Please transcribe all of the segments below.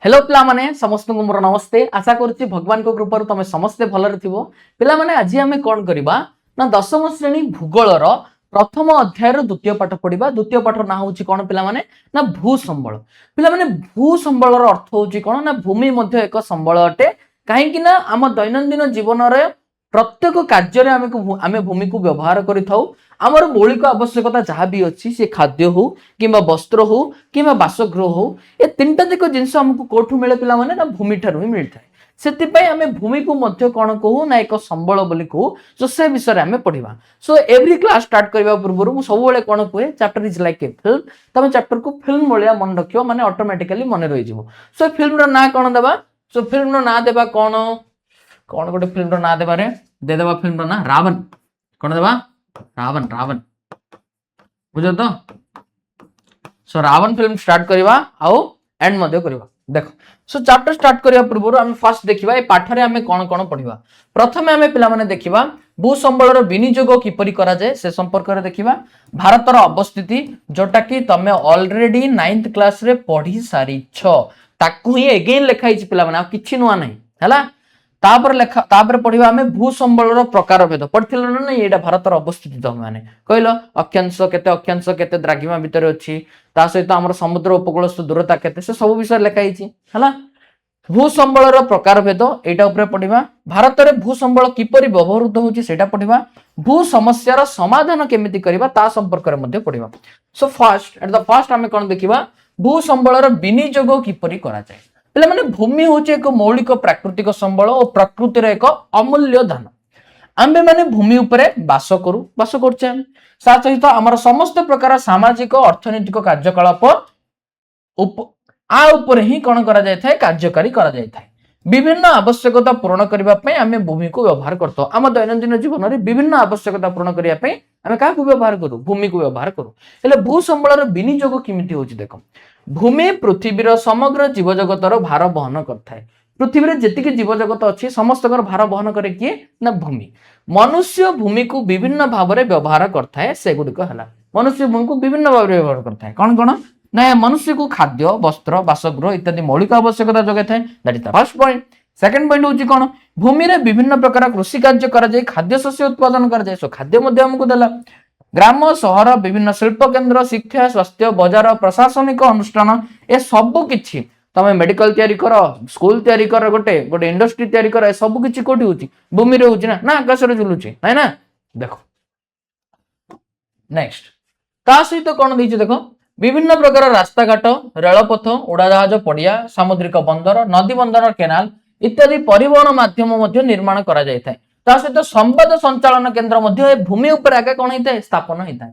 Hello पिला माने समस्त को मोर नमस्ते। आशा करुच्ची भगवान को कृपा तुम समस्ते भलरे थिबो। पिला माने आज आमे कोन करिबा ना दशम श्रेणी भूगोलर प्रथम अध्याय द्वितीय पाठ पढ़िबा। द्वितीय पाठ ना होची कोन पिला माने ना भू संबल। पिला माने भू संबलर अर्थ होची कोन ना भूमि मध्य एक संबल अटे। काहे कि ना आम दैनंदिन जीवन रे प्रत्येक कार्य आमे भूमि को व्यवहार करिथाउ। आमर मौलिक आवश्यकता जहाँ भी अच्छी सी खाद्य हो कि वस्त्र हो कि बासगृह हो ये तीनटा जाक जिनस आमको कोठू मिले पिला माने ना भूमि ठारू ही मिलता है। से आमे भूमि को मध्य कौन कहू ना एक संबल बोली कहू। सो से विषय आमे पढ़िबा। सो एवरी क्लास स्टार्ट करबा पूर्व मु सब बेले कोन कहे chapter is like a film. तमे चैप्टर को फिल्म भलिया मन रखियो माने ऑटोमेटिकली मन रहि जिवो। सो फिल्म रो ना कोन देबा। सो फिल्म रो ना देबा कोन कोन गोटे फिल्म रो ना देबा रे दे देबा फिल्म रो ना रावण। कोन देबा रावण रावण बुझो तो। सो रावण फिल्म स्टार्ट करवा आउ एंड मध्य करवा देखो। सो चैप्टर स्टार्ट करया पूर्व हम फर्स्ट देखिबा ए पाठ रे हमें कोन कोन पढ़िबा। प्रथमे हमें पिला माने देखिबा भू संबलर विनियोग किपरि करा जाय से संपर्क रे देखिबा। भारतर अवस्थिति जोटा कि तमे ऑलरेडी 9th क्लास रे पढ़ी सारी छ ताकू ही अगेन लिखा हिच पिला माने किछि नुआ नहीं हला। तापर पढ़िबा हमें भू संबलर प्रकार भेद पढ़थिल ना एटा भारतर अवस्थिति तमे माने कहलो अक्षांश केते द्राघिमा भीतर अछि ता सहित हमर समुद्र उपकूलस्थ दूरता केते से सब विषय लिखा हिची हला। भू संबलर प्रकार भेद एटा ऊपर पढ़िबा। भारत रे भू संबल किपरि व्यवहृत होची सेटा पढ़िबा। भू समस्यार समाधान केमिति करबा ता संपर्क रे मध्ये पढ़िबा। So first at the first हमें कोन देखिबा भू संबलर विनियोग किपरि करा जाय। पहले माने भूमि होचे एक मौलिक प्राकृतिक संबल और प्रकृतिर एक अमूल्य धन। आम्बे माने भूमि उपरे बास करछे साथ सहित हमर समस्त प्रकार सामाजिक अर्थनैतिक कार्यकलाप ऊपर ही कोन करा जाय थाए कार्यकारी करा जाय थाए। विभिन्न आवश्यकता पूर्ण करबा पई आमे भूमि को व्यवहार करतो। आम दैनंदिन जीवन रे विभिन्न आवश्यकता पूर्ण करिया पई आमे का को व्यवहार करू भूमि को व्यवहार करू। हेले भू संबलर विनियोग किमिति होची देखो। भूमि पृथ्वीर समग्र जीव जगतर भार बहन करथाय। पृथ्वी रे जेतिके जीव जगत अछि समस्तकर भार बहन करे किए ना भूमि। मनुष्य भूमि को विभिन्न भाव रे व्यवहार करथाय से गुडिक हला। मनुष्य भूमि को विभिन्न भाव रे व्यवहार करथाय कोन कोन ना मनुष्य को खाद्य वस्त्र बासगृह इत्यादि मौलिक आवश्यकता जगै थाए। That is the first point. Second point होची कोन भूमि रे विभिन्न प्रकार कृषि कार्य करा जाय खाद्य शस्य उत्पादन करा जाय। सो खाद्य मध्ये हमको देला। ग्राम शहर विभिन्न शिल्प केन्द्र शिक्षा स्वास्थ्य बाजार प्रशासनिक अनुष्ठान ए सब किछि तमे मेडिकल तयारी कर स्कूल तयारी कर गोटे गोटे इंडस्ट्री तयारी कर सब किछि कोठी होची भूमि रे होची ना आकाश रे झुलुची नै ना। देखो नेक्स्ट ता सहित कोन दैछि देखो विभिन्न प्रकार रास्ता घाट रेलपथ उड़ाजहाज पड़िया सामुद्रिक बंदर नदी बंदर केनाल इत्यादि परिवहन माध्यम मध्ये निर्माण करा जाय थाए। ता सहित संवाद संचालन केन्द्र मध्ये भूमि ऊपर आगे कोन हिताय स्थापन हिताय।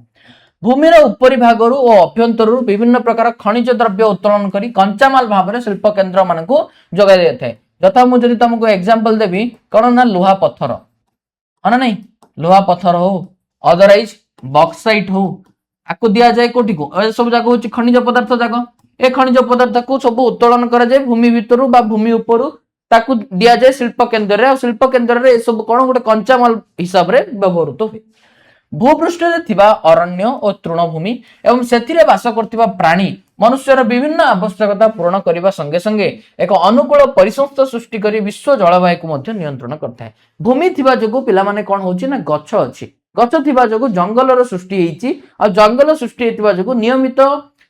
भूमिर उपरि भागरु और अभ्यंतरु विभिन्न प्रकार खनिज द्रव्य उत्तोलन करी कंचामाल भाबरे शिल्प केन्द्र मानकु जोगाय दे थाए। यथा मु जदि तुमको एग्जांपल देबी कोन ना लोहा पत्थर हना नहीं लोहा पत्थर हो अदरवाइज बॉक्साइट हो आको दिया जाए कोठी को सब जाक होची खनिज पदार्थ जाक ए खनिज पदार्थ को सब उत्तोलन करा जाए भूमि भितरु बा भूमि उपरु ताकू दिया जाए शिल्प केन्द्र रे। शिल्प केन्द्र रे सब कोन गोटे कंचामाल हिसाब रे व्यवहृत होय। भूपृष्ठ रे थिबा अरण्य और तृणभूमि एवं सेथिरे वास करथिबा प्राणी मनुष्यर विभिन्न आवश्यकता पूर्ण करबा संगे संगे एक अनुकूल परिसंस्था सृष्टि करी विश्व जलवायु को मध्ये नियंत्रण करथाय। भूमि थिबा जगु पिला माने कोन होची ना गछ अछि गछ थिबा जगु जंगलर सृष्टि हेची और जंगल सृष्टि हेतिबा जगु नियमित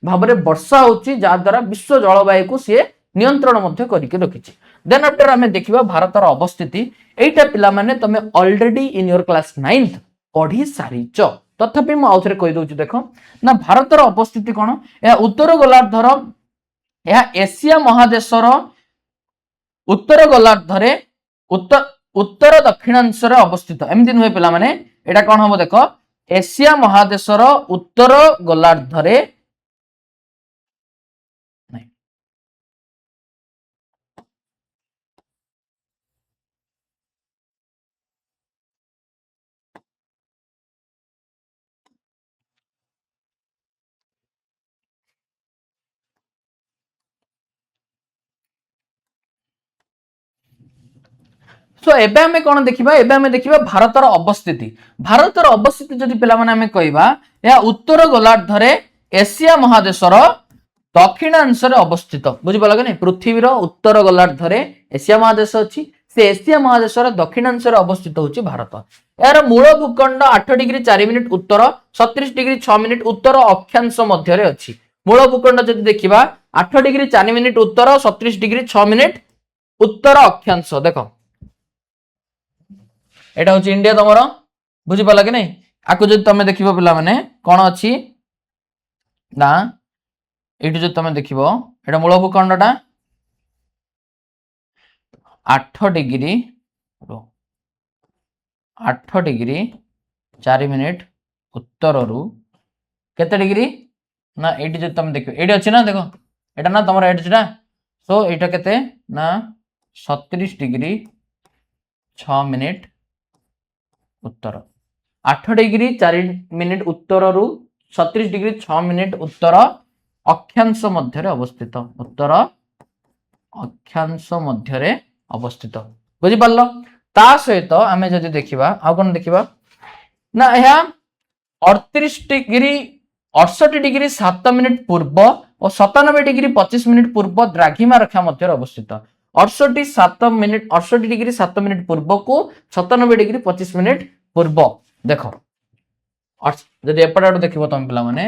भाबरे वर्षा होची जा द्वारा विश्व जलवायु को से नियंत्रण मध्ये करिके रखिछि। देन आफ्टर हमें देखिबा भारतर अवस्थिति एटा पिला माने तमे already in your class 9th पढ़ी सारीच तथापि मु आउथरे कहि दउछु देखो ना भारतर अवस्थिति कोन या उत्तर गोलार्धर या एशिया महादेशर उत्तर गोलार्धरे उत्तर दक्षिणांश रे अवस्थित एमि नुहे पिला माने एटा कोन हो देखो एशिया महादेशर उत्तर गोलार्धरे सो एबे हमें कोन देखिबा एबे हमें देखिबा भारतर अवस्थिति जदि पिला माने हमें कहबा या उत्तर गोलार्धरे एशिया महादेशर ଦକ୍ଷିଣାଂଶରେ ଅବସ୍ଥିତ ବୁଝିପାରିଲ କି ନାଇଁ ପୃଥିବୀର ଉତ୍ତର ଗୋଲାର୍ଦ୍ଧରେ ଏସିଆ ମହାଦେଶ ଅଛି ସେ ଏସିଆ ମହାଦେଶର ଦକ୍ଷିଣାଂଶରେ ଅବସ୍ଥିତ ହେଉଛି ଭାରତ ଏହାର ମୂଳ ଭୂଖଣ୍ଡ 8 ଡିଗ୍ରୀ 4 ମିନିଟ୍ ଉତ୍ତର 37 ଡିଗ୍ରୀ 6 ମିନିଟ୍ ଉତ୍ତର ଅକ୍ଷାଂଶ ମଧ୍ୟରେ ଅଛି ମୂଳ ଭୂଖଣ୍ଡ ଯଦି ଦେଖିବା 8 ଡିଗ୍ରୀ 4 ମିନିଟ୍ ଉତ୍ତର 37 ଡିଗ୍ରୀ 6 ମିନିଟ୍ ଉତ୍ତର ଅକ୍ଷାଂଶ ଦେଖ এটা হচ্ছে ইন্ডিয়া তোমার বুঝিপারল কি নাই আকু যদি তুমি দেখিব পিলা মানে কোন আছে না এইটু যদি তুমি দেখিব এটা মূল ভূখণ্ডটা 8 ডিগ্রি 8 ডিগ্রি 4 মিনিট উত্তররু কেতে ডিগ্রি না এইটি যদি তুমি দেখিব এইটি আছে না দেখো এটা না তোমার এইটি না সো এইটা কেতে না 37 ডিগ্রি 6 মিনিট उत्तर 8 डिग्री 4 मिनिट उत्तर रु 37 डिग्री 6 मिनिट उत्तर अक्षांश मध्य अवस्थित उत्तर अक्षांश मध्य अवस्थित बुझी पारल ता सहित आमे जदि देखिबा आ कोन देखिबा ना यह 38 डिग्री 68 डिग्री 7 मिनिट पूर्व और 97 डिग्री 25 मिनिट पूर्व द्राघिमा रेखा मध्य अवस्थित 68 डिग्री 7 मिनिट पूर्व को 97 डिग्री 25 मिनिट पूर्व देख जदि एपट आड़ देख तुम पिला माने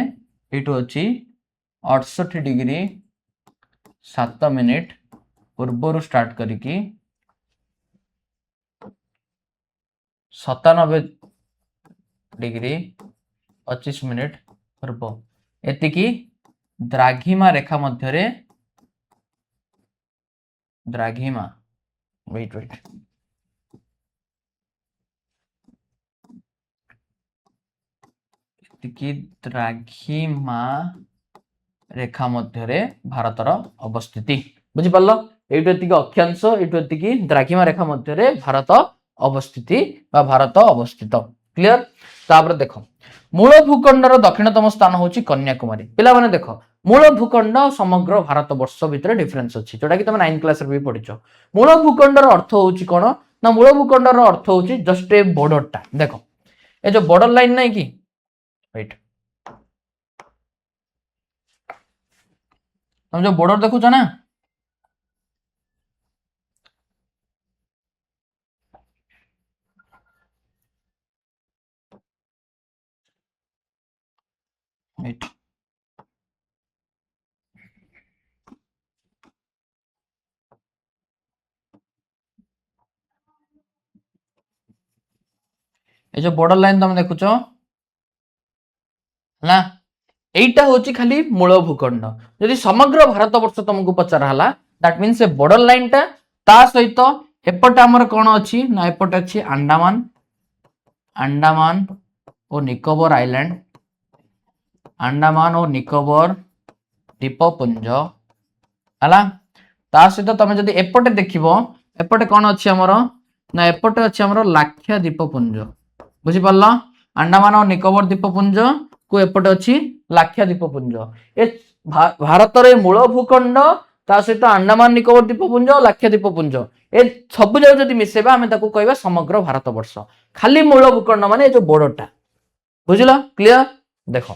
एटू अच्छी 68 डिग्री 7 मिनिट पूर्व स्टार्ट करिकी 97 डिग्री 25 मिनिट पूर्व एतिकी द्राघिमा रेखा मध्य द्राघिमा वेट द्राघिमा रेखा मध्य भारतर अवस्थिति बुझी पारल एटी अक्षांश एटी द्राघिमा रेखा मध्य भारत अवस्थिति भारत अवस्थित क्लियर तापर देख मूल भूखंडर दक्षिणतम स्थान होची कन्याकुमारी पिला माने देख मूल भूखंड समग्र भारत वर्ष भितर डिफरेंस अछि जोटा कि तुम 9th क्लास रे भी पढिचो मूल भूखंडर अर्थ होची कोन ना मूल भूखंडर अर्थ होची जस्ट ए बॉर्डर टा देखो ए जो बॉर्डर लाइन नहीं कि वेट तुम जो बॉर्डर देखुछ ना वेट ए जो बॉर्डर लाइन तुम देखुछ ना एटा होची खाली मूल भूखंड यदि समग्र भारत वर्ष तुमको पचारा हला that means A border line टा ता सहित एपटे हमर कोन अछि ना एपटे अछि अंडमान और निकोबर आइलैंड अंडमान और निकोबर द्वीपपुंज हला ता सहित तुम जदि एपटे देखिबो एपटे कोन अछि हमर ना एपटे अछि हमर लाक्षा द्वीपपुंज बुझी पारला अंडमान और निकोबर द्वीपपुंज को एपटे अछि लाक्षा द्वीपपुंज ए भारत रे मूल भूखंड ता सहित अंडमान निकोबर द्वीपपुंज और लाक्षा द्वीपपुंज ए सब जगह जदि मिसेबा हमें ताको कहबा समग्र भारत वर्ष खाली मूल भूखंड माने जो बॉर्डरटा बुझिला क्लियर देखो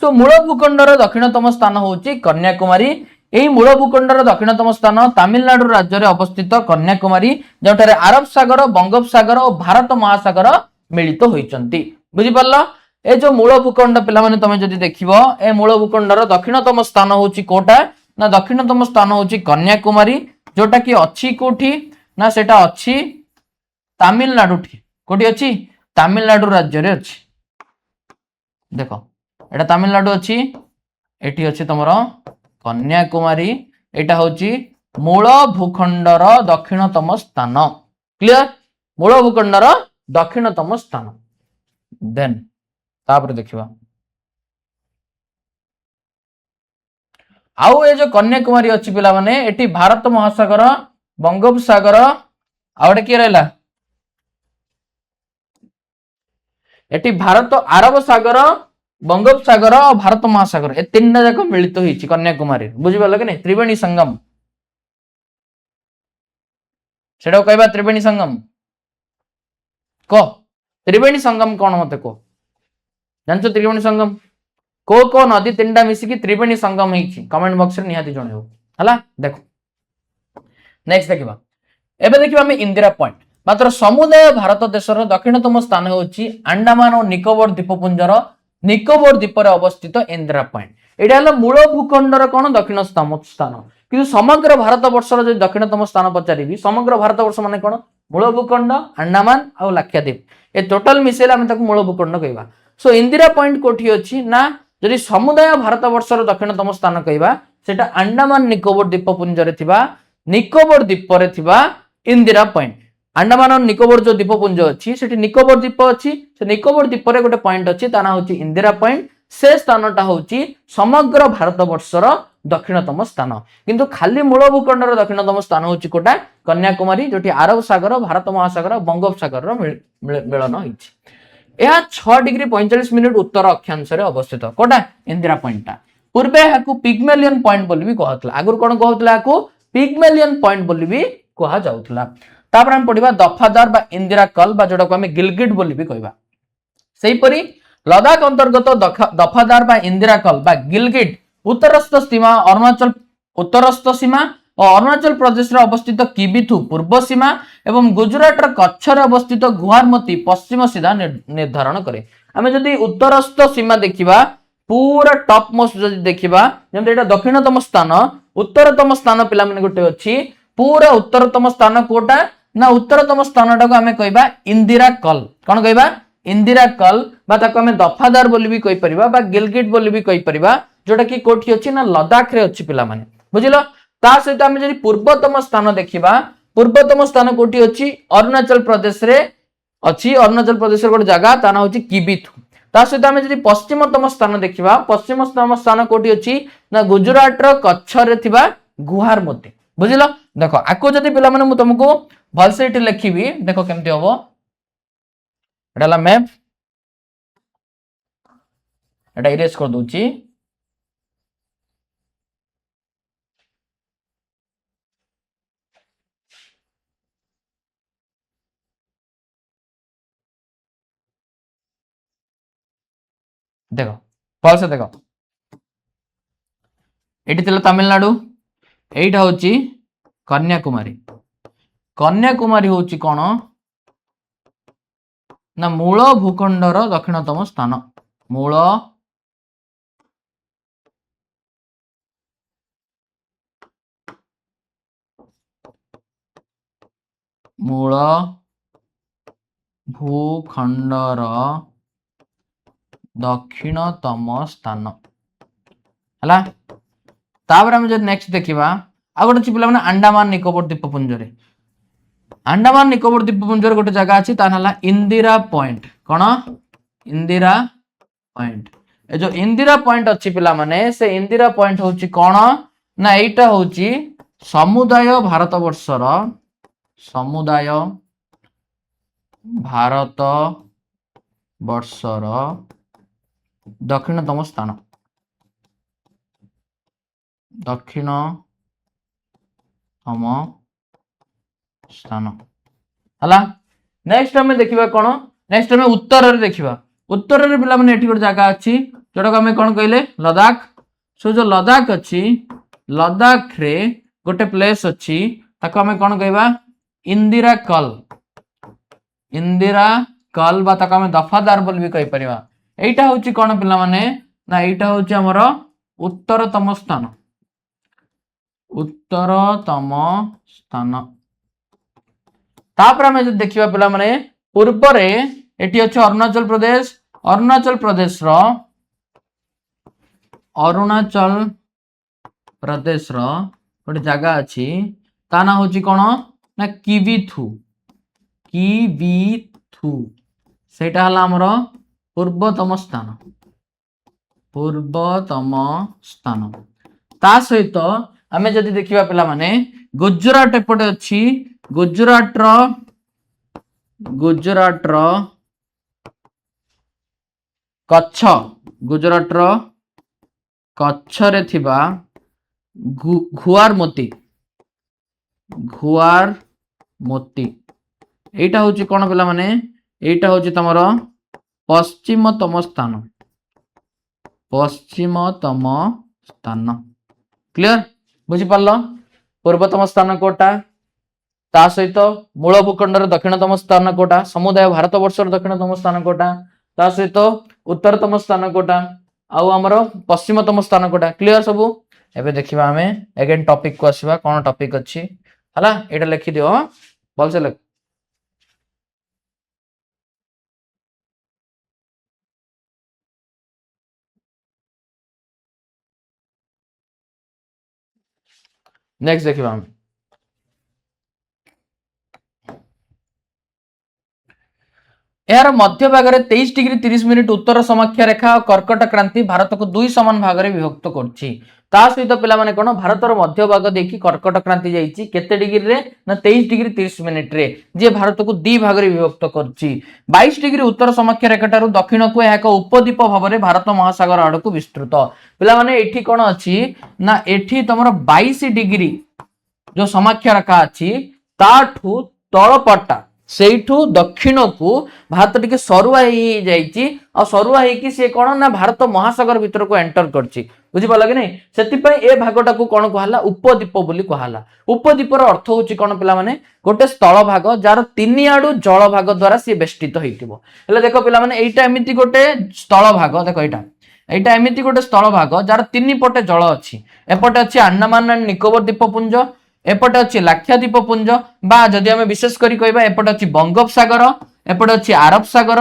सो मूल भूखंडर दक्षिणतम स्थान होची कन्याकुमारी एही मूल भूखंडर दक्षिणतम स्थान तमिलनाडु राज्य रे अवस्थित कन्याकुमारी जोठारे अरब सागर बंगोपसागर और भारत महासागर मिलित होइचंती बुझि पारला ए जो मूल भूखंड पिला माने तमे जदि देखिबो ए मूल भूखंडर दक्षिणतम स्थान होची कोटा ना दक्षिणतम स्थान होची कन्याकुमारी जोटा कि अछि कोठी ना सेटा अछि तमिलनाडु ठी कोठी अछि तमिलनाडु राज्य रे अछि देखो एटा तमिलनाडु अछि एठी अछि तमरो कन्याकुमारी एटा होची मूल भूखंडर दक्षिणतम स्थान क्लियर मूल भूखंडर दक्षिणतम स्थान देन तापर देखिबा आउ ए जो कन्याकुमारी अछि पिला माने एठी भारत महासागर बंगोपसागर आउटे के रहला एठी भारत अरब सागर बंगोपसागर और भारत महासागर ए तीनटा जाक मिलित होईची कन्याकुमारी बुझि पारल कि नै त्रिवेणी संगम सेडा कहबा त्रिवेणी संगम को त्रिवेणी संगम कोन मते को जानछो त्रिवेणी संगम को नदी तीनटा मिसिकी त्रिवेणी संगम ହେଇଛି कमेंट बॉक्स रे निहाती जणेउ हला देखो नेक्स्ट देखिबा एबे देखिबा हम इंदिरा पॉइंट मात्र समुदाय भारत देशर दक्षिणतम स्थान होची अंडमान और निकोबर द्वीपपुंजर निकोबर द्वीप अवस्थित इंदिरा पॉइंट एटा हला मूल भूखंडर कोन दक्षिण स्थान किंतु समग्र भारत वर्षर जो दक्षिणतम स्थान पचारिबी समग्र भारत वर्ष माने कोन मूल भूखंड अंडमान आ लाक्षाद्वीप ए टोटल मिसेला हम ताको मूल भूखंड कहबा सो इंदिरा पॉइंट कोठी अछि ना जदि समुदाय भारत वर्षर दक्षिणतम स्थान कहबा सेटा अंडमान निकोबर द्वीपपुंज रे थिबा निकोबर द्वीप रे थिबा इंदिरा पॉइंट अंडमान और निकोबर जो द्वीपपुंज अछि सेठी निकोबर द्वीप अछि से निकोबर द्वीप रे गोटे पॉइंट अछि ताना होछि इंदिरा पॉइंट से स्थानटा होछि समग्र भारत वर्षर दक्षिणतम स्थान किंतु खाली मूल भूखंडर दक्षिणतम स्थान होछि कोटा कन्याकुमारी जोटी अरब सागर भारत महासागर बंगोपसागर रो मिलन होइछि यह 6 डिग्री 45 मिनिट उत्तर अक्षांश रे अवस्थित कोटा इंदिरा पॉइंटटा पूर्वे याकू पिग्मेलियन पॉइंट बोली भी कहतला आगुर कोन कहतला याकू पिग्मेलियन पॉइंट बोली भी कहा जाउतला तापर हम पढिबा दफादार बा इंदिरा कल बा जोडा को हम गिलगिट बोली भी कहबा सेही परी लद्दाख अंतर्गत दफादार बा इंदिरा कल बा गिलगिट उत्तरस्थ सीमा अरुणाचल उत्तरस्थ सीमा और अरुणाचल प्रदेश रे अवस्थित किबिथु पूर्व सीमा एवं गुजरात रे कच्छ रे अवस्थित गुहारमती पश्चिम सीधा निर्धारण करे आमे जदी उत्तरस्थ सीमा देखिबा पूरा टॉप मोस्ट जदी देखिबा जेम एटा दक्षिणतम स्थान उत्तरतम स्थान पिला माने गोटे अछि पूरा उत्तरतम स्थान कोटा ना उत्तरतम स्थानटा को आमे कहबा इंदिरा कल कोन कहबा इंदिरा कल बा ताको आमे दफादार बोली भी कहि परिबा बा गिलगिट बोली भी कहि परिबा जोटा कि कोठी अछि ना लद्दाख रे अछि पिला माने बुझिलो ता सहित आमे जदी पूर्वतम स्थान देखिबा पूर्वतम स्थान कोठी अछि अरुणाचल प्रदेश रे अछि अरुणाचल प्रदेश रे गोटे जगह ता ना होछि किबिथु ता सहित आमे जदी पश्चिमतम स्थान देखिबा पश्चिमतम स्थान कोठी अछि ना गुजरात रो कच्छ रे थिबा गुहारमती बुझिलो देखो आको जदी पिला माने मु तुमको भलसे इटे लिखिबी देखो केमति होबो एटाला मैप एटा इरेज कर दूची देखो भलसे देखो एटी थिला तमिलनाडु एटा होची कन्याकुमारी कन्याकुमारी होची कोन ना मूल भूखंडर दक्षिणतम स्थान मूल मूल भूखंडर दक्षिणतम स्थान हला तापर हम जब नेक्स्ट देखिबा आ गोटे पिला माने अंडमान निकोबर द्वीपपुंज रे अंडमान निकोबर द्वीपपुंज रे गोटे जगह अछि ता हला Indira point cone Indira point A जो इंदिरा पॉइंट अछि पिला माने से इंदिरा पॉइंट होची कोन ना एटा होची समुदाय भारत वर्षर समुदाय भारत वर्षर दक्षिणतम स्थान दक्षिणतम स्थान हला नेक्स्ट हमें देखिबा कोन नेक्स्ट हमें उत्तर रे देखिबा उत्तर रे पिला माने एठी गोटे जगह अछि जोटा को हमें कोन कहले लद्दाख सो जो लद्दाख अछि लद्दाख रे गोटे प्लेस अछि ताको हमें कोन कहबा इंदिरा कल बा ताको हमें दफादार बोल भी कहि परिबा एटा होची कोन पिला माने ना एटा होची हमर उत्तरतम स्थान तापर हमें जो देखिबा पिला माने पूर्व रे एटी अछि अरुणाचल प्रदेश रो गोटे जगह अछि ता ना होची कोन ना किबिथु सेटा हला हमर पूर्वतम स्थान ता सहित आमे जदि देखिबा पिला माने गुजरात एपटे अछि गुजरात रो कच्छ रे थिबा घुआरमती एटा होची कोन पिला माने एटा होची तमरो पश्चिमतम स्थान पश्चिमतम स्थान क्लियर बुझी पारल पूर्वतम स्थान कोटा ता सहित मूल भूखंडर दक्षिणतम स्थान कोटा समुदाय भारत वर्षर दक्षिणतम स्थान कोटा ता सहित उत्तरतम स्थान कोटा आउ हमर पश्चिमतम स्थान कोटा क्लियर सब एबे देखिबा हमें अगेन टॉपिक को आसीबा कोन टॉपिक अछि हला एटा लिखि दियो बोल से लिख नेक्स्ट देखिबा हम यार मध्य भाग में 23 डिग्री 30 मिनिट उत्तर समाख्या रेखा और कर्कट क्रांति भारत को दुई समान भाग में विभक्त करछि ता सहित पिला माने कोन भारतर मध्य भाग देखि कर्कट क्रांति जाईछि केते डिग्री रे ना 23 डिग्री 30 मिनिट रे जे भारत को दी भाग में विभक्त करछि 22 डिग्री उत्तर समाख्या रेखाटारु दक्षिण को एक उपद्वीप भाव में भारत महासागर आड़ को विस्तृत पिला माने एठी कोन अछि ना एठी तमरो 22 डिग्री जो समाख्या रेखा अछि ताठू तळपटा सेठू दक्षिण को भारत टिके सरुआ ही जाईची और सरुआ ही कि से कोन ना भारत महासागर भीतर को एंटर करची बुझी पाला कि नहीं सेति पई ए भागटा को कोन कहला उपद्वीप बोली कहला उपद्वीपर अर्थ होची कोन पिला माने गोटे स्थल भाग जार तीन आडू जल भाग द्वारा से बेष्टित होइतिबो हेले देखो पिला माने एटा एमिति गोटे स्थल भाग देखो एटा एमिति गोटे स्थल भाग जार तीन पटे जल अछि एपटे अछि अंडमान एंड निकोबर द्वीपपुंज एपटे अच्छी लाक्षाद्वीप पुंज बा जदि आम विशेष करी कहबा एपटे अच्छी बंगोपसागर एपटे अच्छी आरब सागर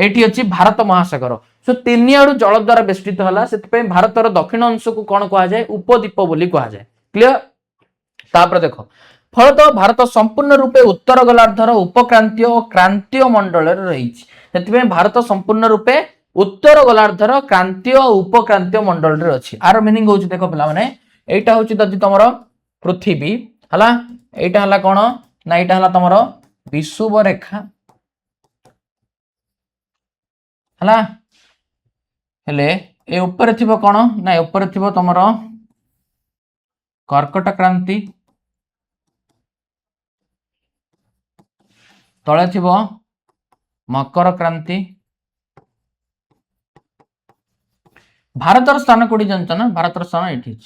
एठी अच्छी भारत महासागर सो तीन आडू जल द्वारा बेष्टित होला सेति भारतर दक्षिण अंश को कौन कहा जाए उपद्वीप बोली कहा जाए क्लियर तापर देखो फलतः भारत संपूर्ण रूपे उत्तर गोलार्धर उपक्रांतीय और क्रांतीय मंडल रही भारत संपूर्ण रूपे उत्तर गोलार्धर क्रांतीय और उपक्रांतीय मंडल रे अछि आर मीनिंग होची देखो पिला माने एटा होची जदि तमरो पृथ्वी हला एटा हला कोन ना एटा हला तमरो विषुव रेखा हला हेले ए ऊपर थिबो कोन ना ऊपर थिबो तमरो कर्कट क्रांति तळे थिबो मकर क्रांति भारतर स्थान कोडी जानत ना भारतर स्थान एठी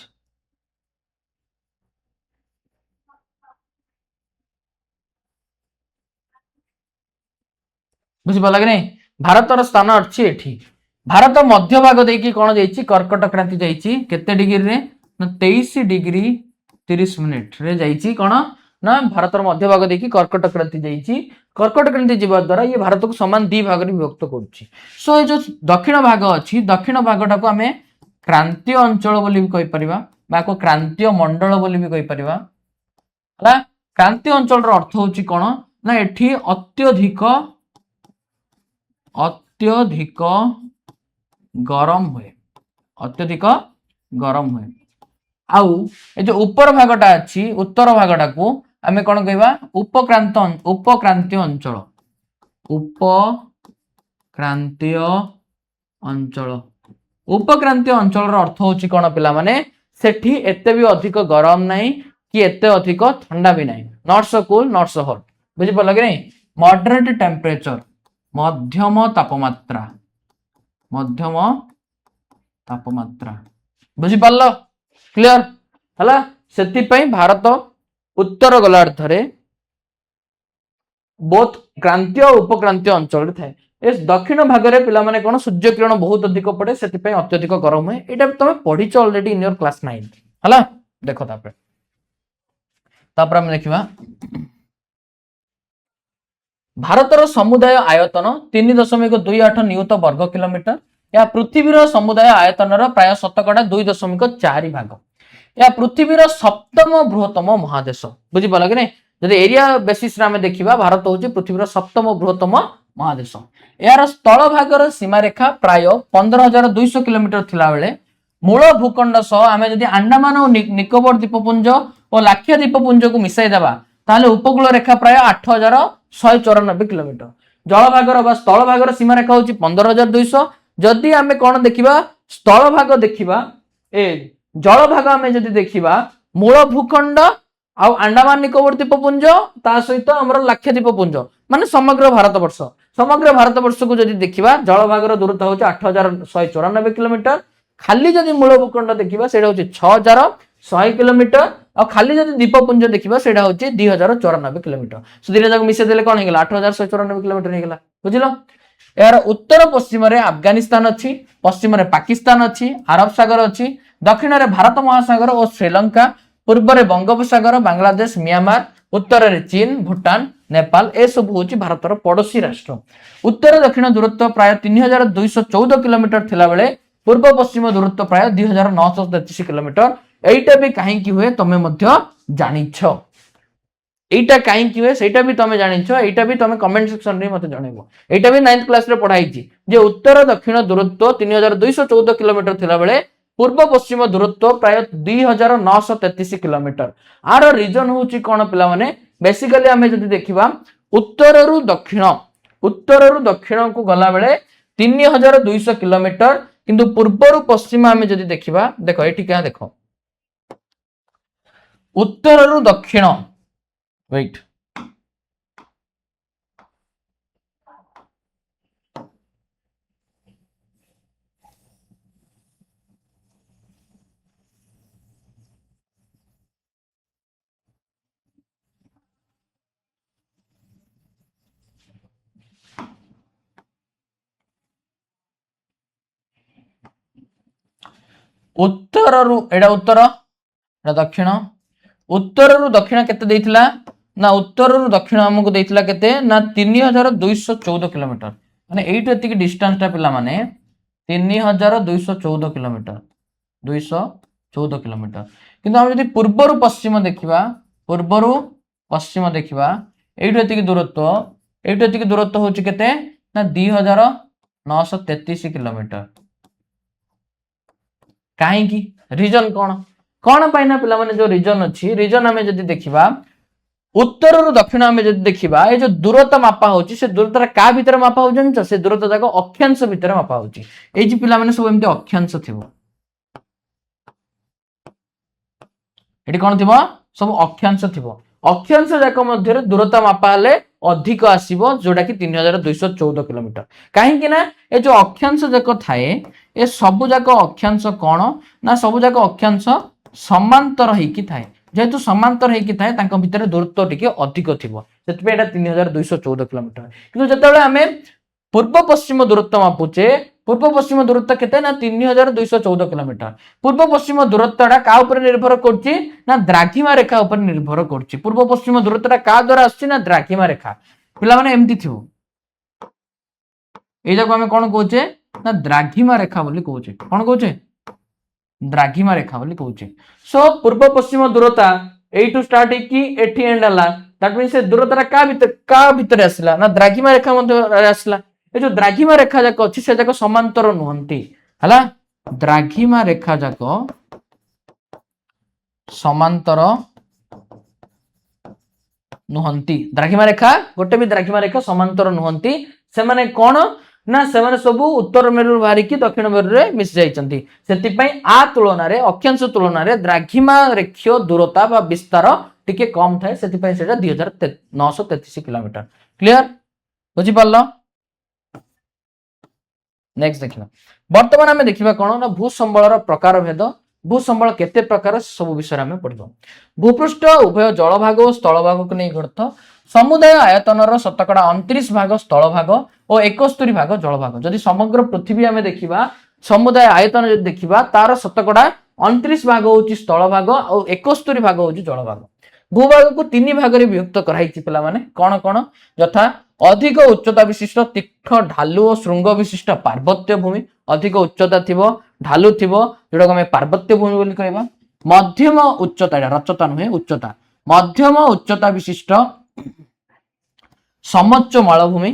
बुझी पाला कि नहीं भारतर स्थान अच्छी एठी भारत मध्य भाग देखि कोन जाईची कर्कट क्रांति जाईची केते डिग्री रे ना 23 डिग्री 30 मिनिट रे जाईची कोन ना भारतर मध्य भाग देखि कर्कट क्रांति जाईची कर्कट क्रांति जीवा द्वारा ये भारत को समान दी भाग रे विभक्त करछि सो ए जो दक्षिण भाग अछि दक्षिण भागटा को हमें क्रांतीय अंचल बोली भी कहि परिबा बा को क्रांतीय मंडल बोली भी कहि परिबा हला क्रांतीय अंचल रो अर्थ होछि कोन ना एठी अत्यधिक गरम हुए अत्यधिक गरम हुए आउ ए जो ऊपर भागटा अछि उत्तर भागटा को आमे कोन कहबा उपक्रांतीय अंचल उपक्रांतीय अंचल रो अर्थ होछि कोन पिला माने सेठी एते भी अधिक गरम नाही कि एते अधिक ठंडा भी नाही not so cool not so hot बुझि पड़ला कि नहीं मॉडरेट टेम्परेचर मध्यम तापमात्रा बुझी पारल क्लियर हला सेति पई भारत उत्तर गोलार्ध रे बोथ क्रांतीय और उपक्रांतीय अंचल रे थाए ए दक्षिण भाग रे पिला माने कोन सूर्य किरण बहुत अधिक पड़े सेति पई अत्यधिक गरम हुए एटा तमे पढिच ऑलरेडी इन योर क्लास 9 हला देखो तापर हम देखिबा भारतर समुदाय आयतन 3.28 नियुत वर्ग किलोमीटर या पृथ्वीर समुदाय आयतन प्राय 2.4 भाग या पृथ्वीर सप्तम बृहत्तम महादेश बुझी पाला कि नहीं जदि एरिया बेसिस रे हमें देखिबा भारत होची पृथ्वीर सप्तम बृहत्तम महादेश यार स्थल भागर सीमा रेखा प्राय 15,200 किलोमीटर थिला बेले मूल भूखंड सह आमे जदि अंडमान और निकोबर द्वीपपुंज और लाक्षाद्वीप द्वीपपुंज को मिसाई देबा ताले उपकूल रेखा प्राय 8,194 किलोमीटर जल भागर स्थल भागर सीमा रेखा होची 15,200 जदि आमे कोन देखिबा स्थल भाग देखिबा ए जल भाग आमे जदि देखिबा मूल भूखंड आउ अंडमान निकोबर द्वीपपुंज ता सहित हमर लाक्षाद्वीप द्वीपपुंज माने समग्र भारत वर्ष को जदि देखिबा जल भागर दूरता होची 8,194 किलोमीटर खाली जदि मूल भूखंड देखा से 6100 किलोमीटर और खाली जदि द्वीपपुंज देखा से 2094 किलोमीटर सो दिन जाक मिसे देले कौन हो 8194 किलोमीटर हो बुझल। यार उत्तर पश्चिम रे अफगानिस्तान अच्छी, पश्चिम रे पाकिस्तान अच्छी, अरब सागर अच्छी, दक्षिण रे भारत महासागर और श्रीलंका, पूर्व रे बंगोपसागर, बांग्लादेश, म्यांमार, उत्तर रे चीन, भूटान, नेपाल ए सब होची भारतर पड़ोसी राष्ट्र। उत्तर दक्षिण दूरत्व प्राय 3214 किलोमीटर थिला बेले पूर्व पश्चिम दूरत्व प्राय 2933 किलोमीटर। एइटा भी काहे की हुए तमे मध्य जानिछ, एइटा काहे की हुए सेटा भी तमे जानिछ, एइटा भी तमे कमेंट सेक्शन रे मते जणेबो। एइटा भी 9th क्लास रे पढाइछि जे उत्तर दक्षिण दूरत्व 3214 किलोमीटर थिला बेले पूर्व पश्चिम दूरत्व प्राय 2933 किलोमीटर। आर रीजन होची कोन पिला माने बेसिकली हमें जदि देखिबा उत्तर रु दक्षिण को गला बेले 3200 किलोमीटर, किंतु पूर्व रु पश्चिम हमें जदि देखिबा देखो एठी क्या देखो उत्तर रु दक्षिण वेट उत्तर रु एडा उत्तर एडा दक्षिण, उत्तर रु दक्षिण केते देइथिला ना उत्तर रु दक्षिण हमको देइथिला केते ना 3214 किलोमीटर माने एइट एतिक डिस्टेंस ता पिला माने 3214 किलोमीटर 214 किलोमीटर। किंतु हम यदि पूर्व रु पश्चिम देखिबा एइट एतिक दूरत्व होची केते ना 2933 किलोमीटर। काहे की रीजन कौन पाइना पिला माने जो रीजन अच्छी रीजन हमें जदि देखिबा उत्तर रु दक्षिण हमें जदि देखिबा ए जो दूरता मापा होची से दूरता का भीतर मापा हो जन से दूरता जाको अक्षांश भीतर मापा होची। ए जी पिला माने सब एमते अक्षांश थिबो, एठी कोन थिबो सब अक्षांश थिबो, अक्षांश जाको मध्य दूरता मापा हले अधिक आसीबो जोडा कि 3214 किलोमीटर। काहे कि ना ए जो अक्षांश जाको थाए ए सब जाको अक्षांश कोन ना सब जाको अक्षांश समांतर हेकी थाए, जेहेतु समांतर हेकी थाए तांको भितर दूरत्व टिके अधिक थिबो सेति पे एटा 3214 किलोमीटर। किंतु जतबेले हमें पूर्व पश्चिम दूरत्व मापुचे पूर्व पश्चिम दूरत्व केते ना 3214 किलोमीटर। पूर्व पश्चिम दूरत्वटा का ऊपर निर्भर करछि ना द्राघिमा रेखा ऊपर निर्भर करछि। पूर्व पश्चिम दूरत्वटा का द्वारा आछि ना द्राघिमा रेखा। पिला माने एमति थिबो ए जाको हमें कोन कहूचे ना द्राघिमा रेखा बोली कहूचे, कोन कहूचे द्राघिमा रेखा बोली कहूचे। सो पूर्व पश्चिम दूरता एटू स्टार्ट की एठी एंड हला दैट मींस से दूरता का भीतर आसला ना द्राघिमा रेखा मध्ये आसला। ए जो द्राघिमा रेखा जाको अछि से जाको समांतर नुहंती हला, द्राघिमा रेखा जाको समांतर नुहंती, द्राघिमा रेखा गोटे भी द्राघिमा रेखा समांतर नुहंती। से माने कोन ना से माने सब उत्तर मेरु बाहरी की दक्षिण मेरु रे मिस जाइचंती। सेति पई आ तुलना रे अक्षांश तुलना रे द्राघिमा रेखीय दूरता बा विस्तार टिके कम थाए, सेति पई सेटा 2933 किलोमीटर। क्लियर बुझी पारलो। नेक्स्ट देखिबा वर्तमान हमें देखिबा कोन ना भूसंबळर प्रकार भेद, भूसंबळ केते प्रकार सब विषय हमें पढिबो। भूपृष्ठ उभय जल भाग और स्थल भाग को नहीं गठित। समुदाय आयतनर शतकड़ा 29 भाग स्थल भाग और 71 भाग जल भाग। जदि समग्र पृथ्वी हमें देखिबा समुदाय आयतन जदि देखिबा तार शतकड़ा 29 भाग होची स्थल भाग और 71 भाग होची जल भाग। भूभाग को 3 भाग रे विभक्त कराइछि पिला माने कोन कोन यथा अधिक उच्चता विशिष्ट तीक्ष्ण ढालू और श्रृंग विशिष्ट पार्वत्य भूमि, अधिक उच्चता थिबो ढालू थिबो जोडा को हमें पार्वत्य भूमि बोली कहबा। मध्यम उच्चता रचता नुहे उच्चता, मध्यम उच्चता विशिष्ट समोच्च मालभूमि,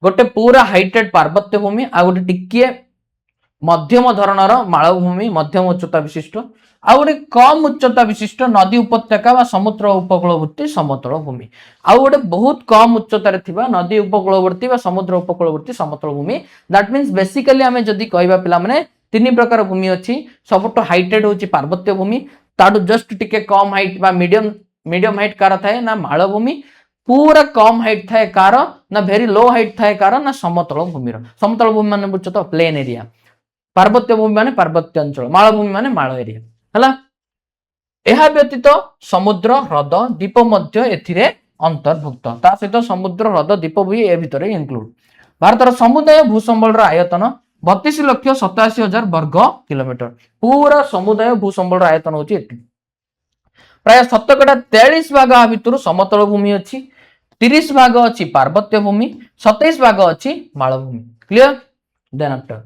गोटे पूरा हाइटेड पार्वत्य भूमि आ गोटे टिकिए मध्यम धरणर मालभूमि मध्यम उच्चता विशिष्ट, आ गोटे कम उच्चता विशिष्ट नदी उपत्यका वा समुद्र उपकूलवर्ती समतल भूमि, आ गोटे बहुत कम उच्चतार थिबा नदी उपकूलवर्ती वा समुद्र उपकूलवर्ती समतल भूमि। दैट मीन्स बेसिकली आमे जदि कहबा पिला माने 3 प्रकार भूमि अछि। सबटो हाइटेड होची पार्वत्य भूमि, ताडू जस्ट टिके कम हाइट बा मीडियम हाइट कार थाए ना मालभूमि, पूरा कम हाइट थाए कार ना वेरी लो हाइट थाए कार ना समतल भूमि। समतल भूमि माने बुझछ तो प्लेन एरिया। पार्वत्य भूमि माने पार्वत्य अंचल, मालभूमि माने माल एरिया हला। ଏହା ବ୍ୟତୀତ ସମୁଦ୍ର ହ୍ରଦ ଦ୍ୱୀପ ମଧ୍ୟ ଏଥିରେ ଅନ୍ତର୍ଭୁକ୍ତ। ତା ସହିତ ସମୁଦ୍ର ହ୍ରଦ ଦ୍ୱୀପ ବି ଏ ଭିତରେ ଇନକ୍ଲୁଡ। ଭାରତର ସମୁଦାୟ ଭୂସମ୍ବଳର ଆୟତନ 32,87,000 ବର୍ଗ କିଲୋମିଟର। ପୁରା ସମୁଦାୟ ଭୂସମ୍ବଳର ଆୟତନ ହଉଛି ଏତିକି। ପ୍ରାୟ 43% ଭିତରୁ ସମତଳ ଭୂମି ଅଛି, 30% ଅଛି ପାର୍ବତ୍ୟ ଭୂମି, 27% ଅଛି ମାଳଭୂମି। କ୍ଲିୟର? ଦେନ୍ ଆଫ୍ଟର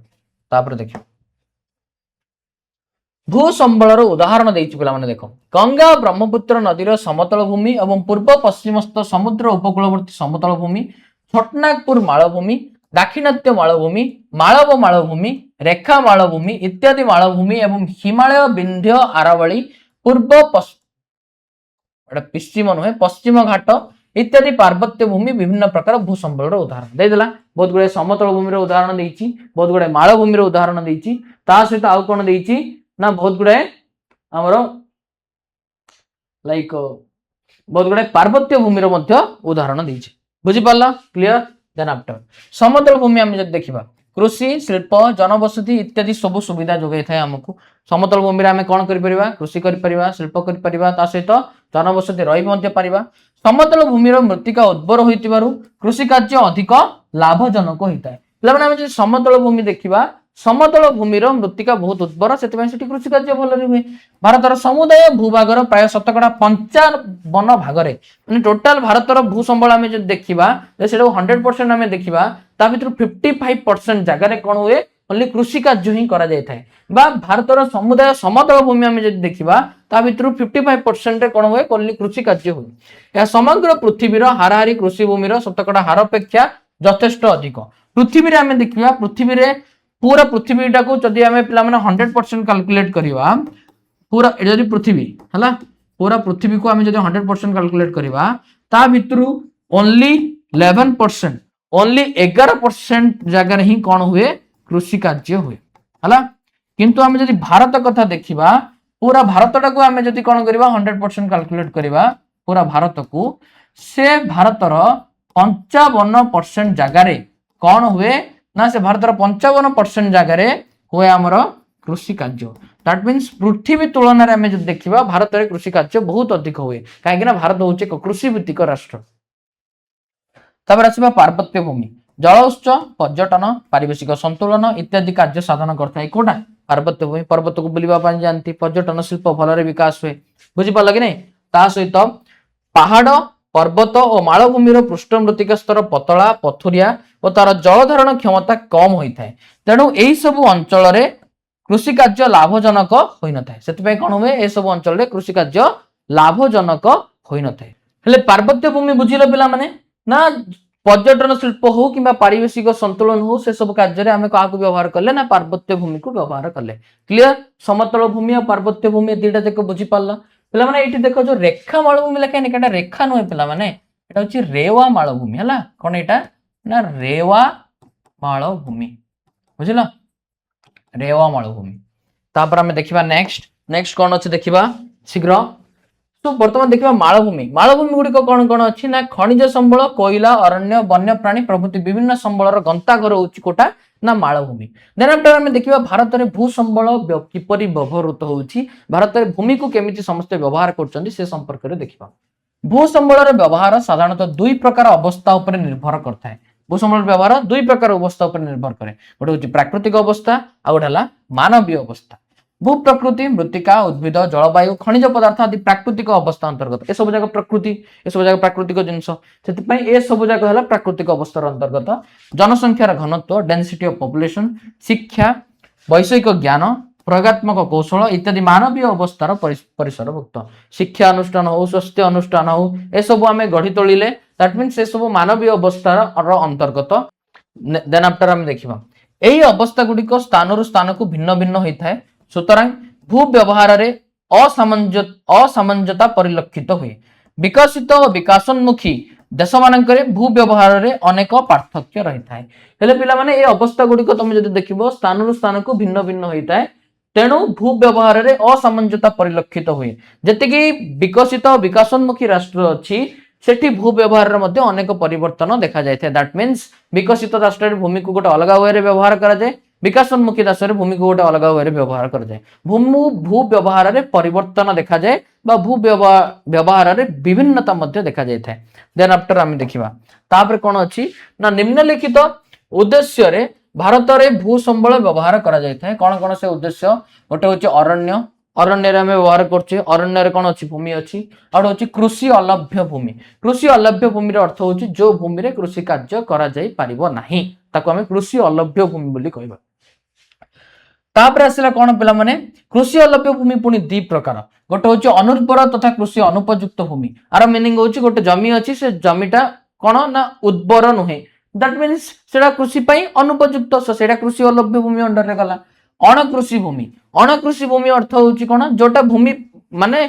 ତାପରେ ଦେଖିବା ଭୂସମ୍ବଳର ଉଦାହରଣ ଦେଇଛି ପିଲାମାନେ ଦେଖ। ଗଙ୍ଗା ବ୍ରହ୍ମପୁତ୍ର ନଦୀର ସମତଳ ଭୂମି ଏବଂ ପୂର୍ବ ପଶ୍ଚିମସ୍ଥ ସମୁଦ୍ର ଉପକୂଳବର୍ତ୍ତୀ ସମତଳ ଭୂମି, ଛୋଟନାଗପୁର ମାଳଭୂମି, ଦାକ୍ଷିଣାତ୍ୟ ମାଳଭୂମି, ମାଳବ ମାଳଭୂମି, ରେଖା ମାଳଭୂମି ଇତ୍ୟାଦି ମାଳଭୂମି ଏବଂ ହିମାଳୟ ବିନ୍ଧ୍ୟ ଆରାବଳୀ ପୂର୍ବ ପଶ୍ଚିମ ନୁହେଁ ପଶ୍ଚିମ ଘାଟ ଇତ୍ୟାଦି ପାର୍ବତ୍ୟ ଭୂମି ବିଭିନ୍ନ ପ୍ରକାର ଭୂସମ୍ବଳର ଉଦାହରଣ ଦେଇଦେଲା। ବହୁତ ଗୁଡେ ସମତଳ ଭୂମିର ଉଦାହରଣ ଦେଇଛି, ବହୁତ ଗୁଡେ ମାଳଭୂମିର ଉଦାହରଣ ଦେଇଛି, ତା ସହିତ ଆଉ କଣ ଦେଇଛି ନା ବହୁତ ଗୁଡାଏ ଆମର ଲାଇକ ବହୁତ ଗୁଡାଏ ପାର୍ବତ୍ୟ ଭୂମିର ମଧ୍ୟ ଉଦାହରଣ ଦେଇଛି। ବୁଝିପାରିଲ? କ୍ଲିୟର? ଦେନ୍ ଆଫ୍ଟର ସମତଳ ଭୂମି ଆମେ ଯଦି ଦେଖିବା କୃଷି ଶିଳ୍ପ ଜନବସତି ଇତ୍ୟାଦି ସବୁ ସୁବିଧା ଯୋଗାଇ ଥାଏ ଆମକୁ। ସମତଳ ଭୂମିରେ ଆମେ କଣ କରିପାରିବା? କୃଷି କରିପାରିବା, ଶିଳ୍ପ କରିପାରିବା, ତା ସହିତ ଜନବସତି ରହି ମଧ୍ୟ ପାରିବା। ସମତଳ ଭୂମିର ମୃତ୍ତିକା ଉର୍ବର ହୋଇଥିବାରୁ କୃଷି କାର୍ଯ୍ୟ ଅଧିକ ଲାଭଜନକ ହୋଇଥାଏ। ପିଲାମାନେ ଆମେ ଯଦି ସମତଳ ଭୂମି ଦେଖିବା, ସମତଳ ଭୂମିର ମୃତ୍ତିକା ବହୁତ ଉର୍ବର, ସେଥିପାଇଁ ସେଠି କୃଷି କାର୍ଯ୍ୟ ଭଲରେ ହୁଏ। ଭାରତର ସମୁଦାୟ ଭୂଭାଗର ପ୍ରାୟ 55% ଭାଗରେ ମାନେ ଟୋଟାଲ ଭାରତର ଭୂସମ୍ବଳ ଆମେ ଯଦି ଦେଖିବା ସେଟାକୁ 100% ଆମେ ଦେଖିବା, ତା ଭିତରୁ 55% ଜାଗାରେ କଣ ହୁଏ? ଓନ୍ଲି କୃଷି କାର୍ଯ୍ୟ ହିଁ କରାଯାଇଥାଏ। ବା ଭାରତର ସମୁଦାୟ ସମତଳ ଭୂମି ଆମେ ଯଦି ଦେଖିବା ତା ଭିତରୁ 55% ରେ କଣ ହୁଏ? ଓନ୍ଲି କୃଷି କାର୍ଯ୍ୟ ହୁଏ। ଏହା ସମଗ୍ର ପୃଥିବୀର ହାରାହାରି କୃଷି ଭୂମିର ଶତକଡ଼ା ହାର ଅପେକ୍ଷା ଯଥେଷ୍ଟ ଅଧିକ। ପୃଥିବୀରେ ଆମେ ଦେଖିବା ପୃଥିବୀରେ पूरा पृथ्वीटा को जदि आम पे 100% कैलकुलेट करवा पूरा जदि पृथ्वी है पूरा पृथ्वी को आम जब 100% कैलकुलेट करवा ता भितरु ओनली 11% ओनली 11% जगह ही कौन हुए? कृषि कार्य हुए है। किंतु आम जदि भारत कथा देखा पूरा भारतटा को आम जदि कौन करवा 100% कैलकुलेट करवा पूरा भारत को से भारतर 55% जगार कौन हुए ना से भारतर 55% जगार हुए आमर कृषि कार्य। दैट मीन्स पृथ्वी तुलन में जो देखा भारत में कृषि कार्य बहुत अधिक हुए कहीं भारत हूँ एक कृषि भित्तिक राष्ट्र। तापर आसवा पार्वत्य भूमि जल उत्स पर्यटन पारिवेशिक संतुलन इत्यादि कार्य साधन करता है कोटा पार्वत्य भूमि पर्वत को बुलवा जाती पर्यटन शिल्प भल विकास हुए बुझीपार कि नहीं। ता सहित पहाड़ पर्वत और मालभूमिर पृष्ठ मृत्तिका स्तर पतला पथुरिया और तार जलधारण क्षमता कम होता है तेणु यही सब अंचल कृषि कार्य लाभजनक होई न थाए। सेतिपय कोन हुए ए सब अंचल रे कृषि कार्य लाभजनक होई न थाए। हेले पार्वत्य भूमि बुझिलो पिला माने ना पर्यटन शिल्प हो किंबा पारिवेशिक संतुलन हो से सब कार्य रे हमें काहा को व्यवहार करले ना पार्वत्य भूमि को व्यवहार करले। क्लियर? समतल भूमि और पार्वत्य भूमि दीटा तक बुझी पारला पिला माने एठी देखो जो रेखा मालभूमि लेखा निकाटा रेखा नुहे पिला माने एटा होची रेवा मालभूमि हला कोन एटा ना रेवा मालभूमि बुझिला रेवा मालभूमि। तापर हमें देखिबा नेक्स्ट कोन अछि देखिबा शीघ्र। तो वर्तमान देखिबा मालभूमि गुडी को कोन कोन अछि ना खनिज संबल कोयला अरण्य वन्य प्राणी प्रभृति विभिन्न संबलर गंताघर होछि कोटा ना मालभूमि। देन आफ्टर हमें देखिबा भारत रे भू संबल किपरि व्यवहृत होछि भारत रे भूमि को केमिति समस्त व्यवहार करछन्ती से संपर्क रे देखिबा। भू संबलर व्यवहार साधारणतः दुई प्रकार अवस्था उपर निर्भर करता है। भू संबल व्यवहार दुई प्रकार अवस्था उपर निर्भर करे गोटे होछि प्राकृतिक अवस्था आ गोटे हला मानवीय अवस्था। भू प्रकृति मृत्तिका उद्भिद जलवायु खनिज पदार्थ आदि प्राकृतिक अवस्था अंतर्गत ए सब जगह प्रकृति ए सब जगह प्राकृतिक जिंस सेति ए सब जगह हला प्राकृतिक अवस्था अंतर्गत। जनसंख्यार घनत्व डेंसिटी ऑफ पॉपुलेशन शिक्षा वैषयिक ज्ञान प्रयोगात्मक कौशल इत्यादि मानवीय अवस्थार परिसरभुक्त। शिक्षा अनुष्ठान हो स्वास्थ्य अनुष्ठान हो ए सब आमे गढ़ी तोलिले दैट मीन्स ए सब मानवीय अवस्थार अंतर्गत। देन आफ्टर हम देखिबा एही अवस्था गुडी को स्थान स्थान को भिन्न भिन्न होता है सुतरां भू व्यवहार रे असामंजता परिलक्षित हुए। विकसित और विकासोन्मुखी देश मानकरे भू व्यवहार रे अनेक पार्थक्य रही थाए हेले पिला माने ए अवस्था गुडी को तुम जदि देखिबो स्थान स्थान को भिन्न भिन्न होता है तेणु भू व्यवहार रे असामंजता परिलक्षित हुए। जतिकि विकसित और विकासोन्मुखी राष्ट्र अछि सेठी भू व्यवहार रे मध्ये अनेक परिवर्तन देखा जाय थे। दैट मीन्स विकसित राष्ट्र रे भूमि को गोटे अलग वे रे व्यवहार करा जाय विकासोन्मुखी देश में भूमि को गोटे अलग वे व्यवहार कर जाए भू व्यवहार में परिवर्तन देखा जाए भू व्यवहार में विभिन्नता देखा जाए देन आफ्टर आम देखा तापर कौन अच्छी ना निम्नलिखित उद्देश्य रे भारत में भू संबल व्यवहार करा जाए कौन कौन से उद्देश्य गोटे हूँ अरण्य अरण्य रे व्यवहार करछे अरण्य रे कौन अच्छी भूमि अच्छी और हूँ कृषि अलभ्य भूमि अर्थ हूँ जो भूमि रे कृषि कार्य करा जाई परिबो नाही ताको हमें कृषि अलभ्य भूमि बोली कहबा तापर आसला कौन पिला माने कृषि अलभ्य भूमि पुणी दी प्रकार गोटे हूँ अनुर्वर तथा कृषि अनुपयुक्त भूमि आर मीनिंग हूँ गोटे जमी अच्छी से जमीटा कौन ना उर्वर नुहे दैट मीन्स सेटा कृषि पई अनुपयुक्त सेटा कृषि अलभ्य भूमि अंडर रे गला अणकृषि भूमि अर्थ होची कोन जोटा भूमि माने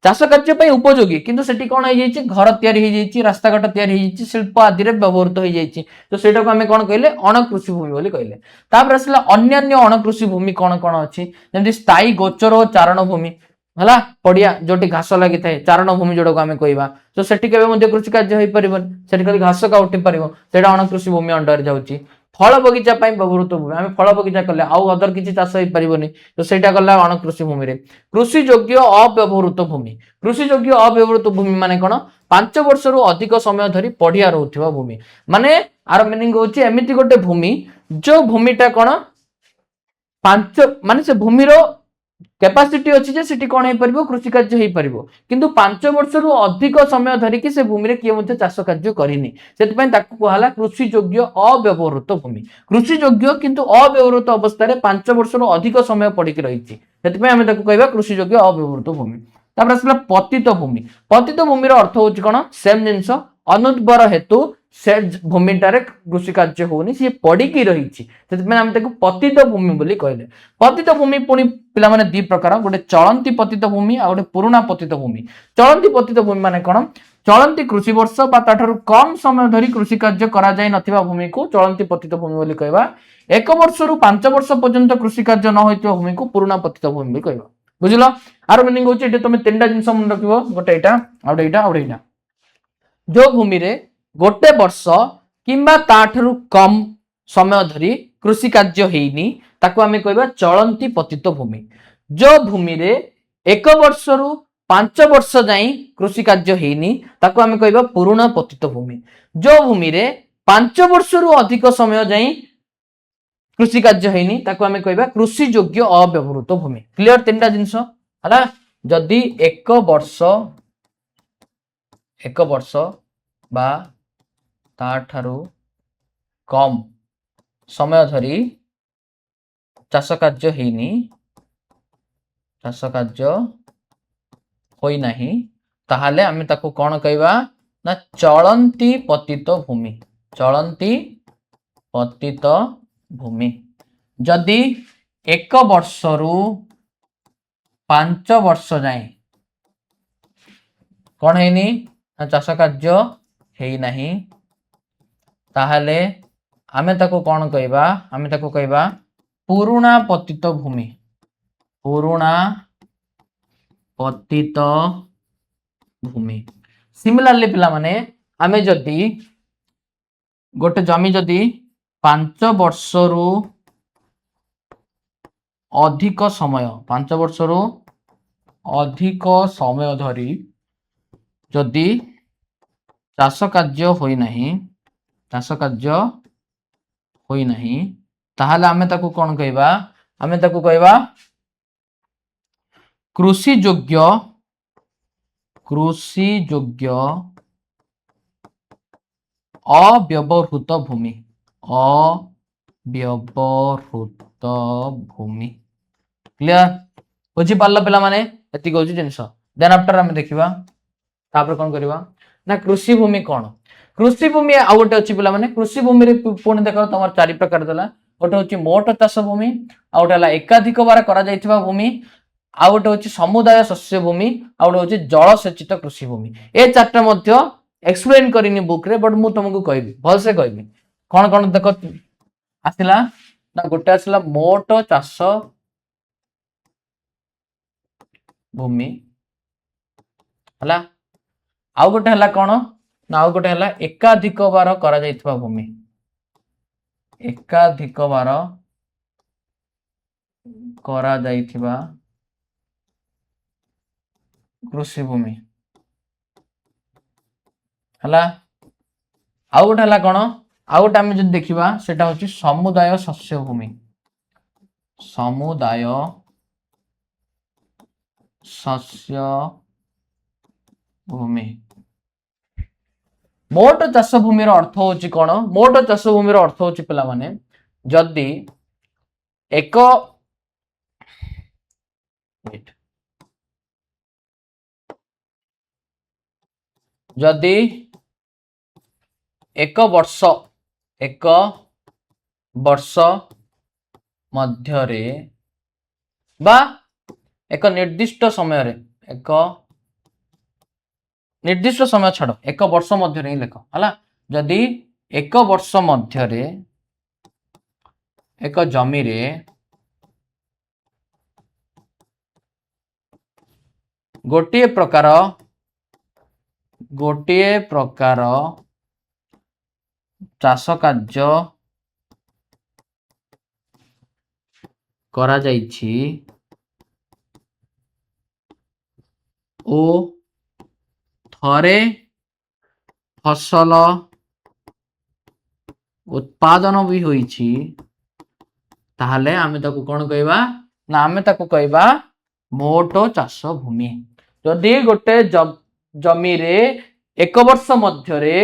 चाष कार्य पई उपयोगी किंतु सेठी कोन हो जाईची घर तयारी हो जाईची रास्ता घाट तयारी हो जाईची शिल्प आदि रे व्यवहृत हो जाईची तो सेटा को हमें कोन कहले अणकृषि भूमि बोली कहले तापर असला अन्य अणकृषि भूमि कोन कोन अछि जेमति स्थायी गोचर और चारण भूमि हला पडिया जोटी घास लागि थाए चारण भूमि जोडो को हमें कहबा तो सेठी केबे मध्ये कृषि कार्य होई परिबन सेठी खाली घास का उठी परिबो सेटा अणकृषि भूमि अंडर जाउची फल बगीचा व्यवहृत भूमि आम फल बगीचा कले आउ अदर किसी चाष हो पारे तो सहीटा गला अणकृषि भूमि रे कृषि योग्य अव्यवहृत भूमि माने कौन 5 वर्ष रु अधिक समय धरी पढ़िया रोथुवा भूमि माने आर मीनिंग होची एमिति गोटे भूमि जो भूमिटा कौन 5 माने से भूमि रो कैपेसिटी अच्छी जे सिटी कोन हे परबो कृषि कार्य हे परबो किंतु 5 वर्ष रु अधिक समय धरि कि से भूमि रे किए मध्ये चाष कार्य करिनी सेति पय ताकू कहला कृषि योग्य अव्यवहृत भूमि कृषि योग्य किंतु अव्यवहृत अवस्था रे 5 वर्ष रु अधिक समय पड़ी के रहिछि सेति पय हम ताकू कहबा कृषि योग्य अव्यवहृत भूमि तापर असला पतित भूमि रो अर्थ होछि कोन सेम जिंस अनुर्वर हेतु से भूमिटारे कृषि कार्य होनी सी पड़ी की रही पतित भूमि बोली कहले पतित भूमि पुणी पिला माने दी प्रकार गोटे चलंती पतित भूमि आ गोटे पुराना पतित भूमि चलंती पतित भूमि माने कोन चलंती कृषि वर्ष बा ताठारु कम समय धरी कृषि कार्य करा जाय नथिबा भूमि को चलंती पतित भूमि बोली कहबा 1 वर्ष रु 5 वर्ष पर्यंत कृषि कार्य न होइतो भूमि को पुराना पतित भूमि बोली कहबा बुझिलो आर मीनिंग होची एटे तुमे तीनटा जिंस मन रखिबो गोटे एटा आउडे एटा जो भूमि रे गोटे वर्ष किंबा ताठरू कम समय धरी कृषि कार्य हेनी ताको आमे कहबा चलंती पतित भूमि जो भूमि रे 1 वर्ष रु 5 वर्ष जाई कृषि कार्य हेनी ताको आमे कहबा पुराना पतित भूमि जो भूमि रे 5 वर्ष रु अधिक समय जाई कृषि कार्य हेनी ताको आमे कहबा कृषि योग्य अव्यवहृत भूमि क्लियर तीनटा जिंस हला जदी 1 वर्ष बा ताठारु कम समय धरी चाष कार्य हेनी चाष कार्य होई नाही ताहाले आमे ताको कोन कहबा ना चलंती पतित भूमि जदि 1 वर्ष रु 5 वर्ष जाए कोन हेनी चाष कार्य हेई नाही ताहाले आमे ताको कोन कहबा आमे ताको कहबा पुराना पतित भूमि सिमिलरली पिला माने आमे जदी गोटे जमी जदी 5 वर्ष रु अधिक समय 5 वर्ष रु अधिक समय धरी जदी चाष कार्य होई नाही ताहाले आमे ताको कोन कहबा आमे ताको कहबा कृषि योग्य अव्यवहृत भूमि क्लियर बुझी पारला पिला माने एति कहउची जिंस देन आफ्टर आमे देखिबा तापर कोन करबा ना कृषि भूमि कोन कृषि भूमि आ गोटे अछि पिला माने कृषि भूमि रे पुणी देखो तमर 4 प्रकार देला गोटे होची मोट चाष भूमि आ गोटे हला एकाधिक बार करा जायथिबा भूमि आ गोटे होची समुदाय शस्य भूमि आ गोटे होची जलसेचित कृषि भूमि ए चारटा मध्ये एक्सप्लेन करिनी बुक रे बट मु तुमको कहबी भल से कहबी कोन कोन देखो आसिला ना गोटे आसिला मोट चाष भूमि हला आउ गोटे हला कोन ना आउ गोटे हला एकाधिक बार करा जायथिबा भूमि एकाधिक बार करा जाइथिबा कृषि भूमि हला आउ गोटे हला कोन आउ गोटे आमे जदि देखिबा सेटा होची समुदाय शस्य भूमि समुदाय शस्य भूमि मोट चाष भूमि अर्थ होची कोन मोट चाष भूमि अर्थ होची पिला माने जदि एक जदि एक वर्ष मध्यरे बा एक निर्दिष्ट समय रे एक निर्दिष्ट समय छाड़ एक वर्ष मध्य ही लेख है जदि एक वर्ष मध्य एक जमी रे गोटे प्रकार चाष कार्य करा जाइछि ओ थरे फसल उत्पादन भी होइछि ताहले आमे ताकू कोन कहबा ना आमे ताकू कहबा मोट चाष भूमि जदि गोटे जमी रे एक वर्ष मध्य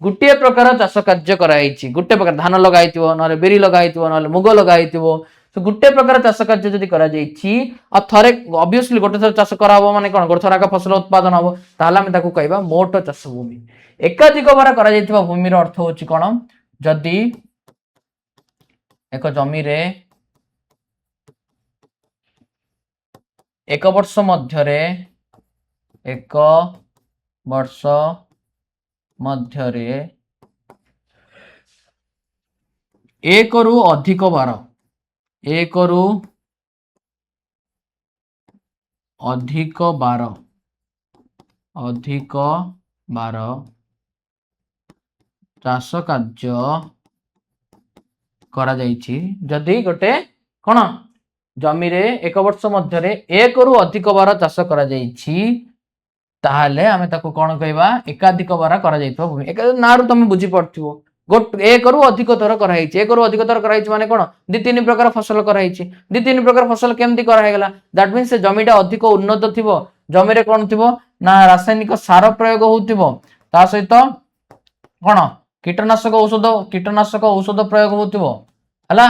गोटे प्रकार चाष कार्य कराई गोटे प्रकार धान लगाइथिबो नले बेरी लगाइथिबो नले मुग लगाइथिबो तो गोटे प्रकार चाष कार्य जदि करा जाइछि आ थरे ऑब्वियसली गोटे थर चाष करा हबो माने कोन गोटे थराका फसल उत्पादन हबो ताहले आमे ताकू कहबा मोट चाष भूमि एकाधिक बार करा जाइथिबा भूमि रो अर्थ होछि कोन जदि एक जमी रे एक वर्ष मध्यरे एक वर्ष मध्यरे एक रु अधिक बार अधिक बार चाष कार्य करा जाइछि जदि गोटे कोन जमी रे एक वर्ष मध्यरे एक रु अधिक बार चाष करा जाइछि ताहले आमे ताको कोन कहबा एकाधिक बार करा जाइतो भूमि एक नारु तमे बुझी पड़थिबो गोट एक रु अधिक थर करा हिछि एक रु अधिक थर करा हिछि माने कोन दि तीन प्रकार फसल करा हिछि दि तीन प्रकार फसल केमति करा हेगला दैट मींस से जमीटा अधिक उन्नत थिबो जमी रे कोन थिबो ना रासायनिक सार प्रयोग होउथिबो ता सहित कोन कीटनाशक औषध प्रयोग होउथिबो हला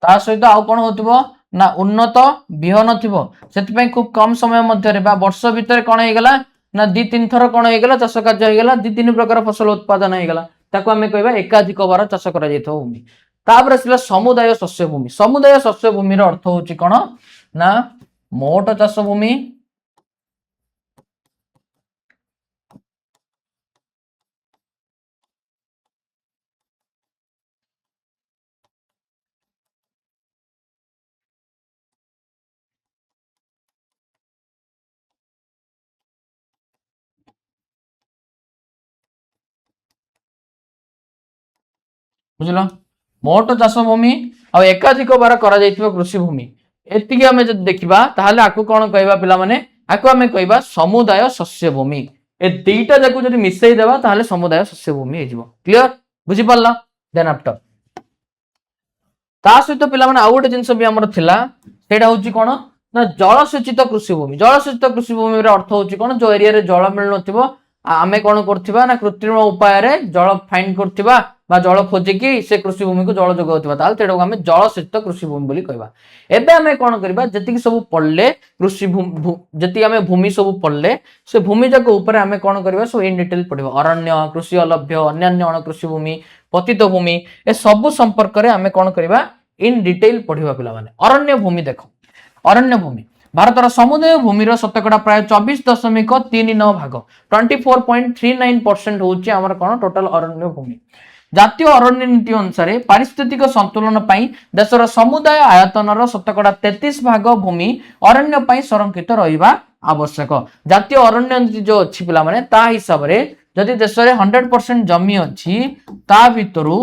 ता सहित आउ कोन होउथिबो ना उन्नत बिहन थिबो सेति पई खूब कम समय मध्य रे बा वर्ष भीतर कोन हेगला ना दि तीन थर कोन हेगला चाष कार्य हेगला दि तीन प्रकार फसल उत्पादन हेगला ताको हमें कहबा एकाधिक बार चाष करा जाइथो भूमि तापर आसला समुदाय शस्य भूमि रो अर्थ होची कोन ना मोट चाष भूमि बुझलो मोट चाष भूमि आ एकाधिक बार करा जाइथिबा कृषि भूमि एतिकी हमें जब देखिबा ताहले आकु कोन कहबा पिला माने आकु हमें कहबा समुदाय शस्य भूमि ए दुईटा जाकु जदि मिसई देबा ताहले समुदाय शस्य भूमि हेजिबो क्लियर बुझि पल्ला देन आफ्टर ता सहित पिला माने आ गोटे जिंस भी हमर थिला सेटा होची कोन ना जलसेचित कृषि भूमि रे अर्थ होची कोन जो एरिया रे जल मिल नथिबो आमे कोन करथिबा ना कृत्रिम उपाय रे जल फाइंड करथिबा बा जल खोजिकी से कृषि भूमि को जल जोगाउथिबा ताल तेडो हमें जलसेचित कृषि भूमि बोली कहबा एबे हमें कोन करबा जति सब पढ़ले कृषि भूमि जति हमें भूमि सब पढ़ले से भूमि जाक ऊपर हमें कोन करबा सो इन डिटेल पढिबा अरण्य कृषि अलभ्य अन्य अण कृषि भूमि पतित भूमि ए सब संपर्क रे हमें कोन करबा इन डिटेल पढिबा पिला माने अरण्य भूमि देखो अरण्य भूमि भारतर समुदाय भूमिर शतकड़ा प्राय 24.39 भाग 24.39% होची हमर कोन टोटल अरण्य भूमि जातीय अरण्य नीति अनुसार पारिस्थितिक संतुलन पई देशर समुदाय आयतनर शतकड़ा 33 भाग भूमि अरण्य पई संरक्षित रहिबा आवश्यक जातीय अरण्य नीति जो अछि पिला माने ता हिसाब रे जदि देश रे 100% जमी अछि ता भितरु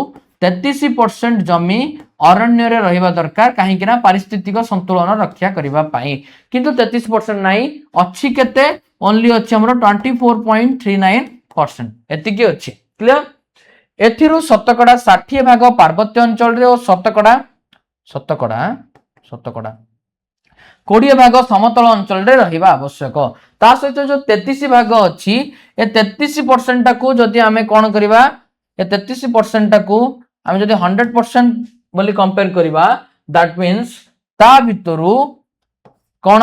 33% जमी अरण्य रे रहिबा दरकार कहीं ना पारिस्थितिक संतुलन रक्षा करबा पाई किंतु 33% नाही अछि केते ओनली अछि हमरो 24.39% एतिकी अछि क्लियर एथिरु शतकड़ा 60 भाग पार्वत्य अंचल रे और शतकड़ा 20 भाग समतल अंचल रे रहिबा आवश्यक ता सहित जो 33 भाग अछि ए 33% टाकू जदि आमे कोन करबा ए 33% टाकू आमे जदि 100% बोली कंपेयर करबा दैट मींस ता भितरु कोन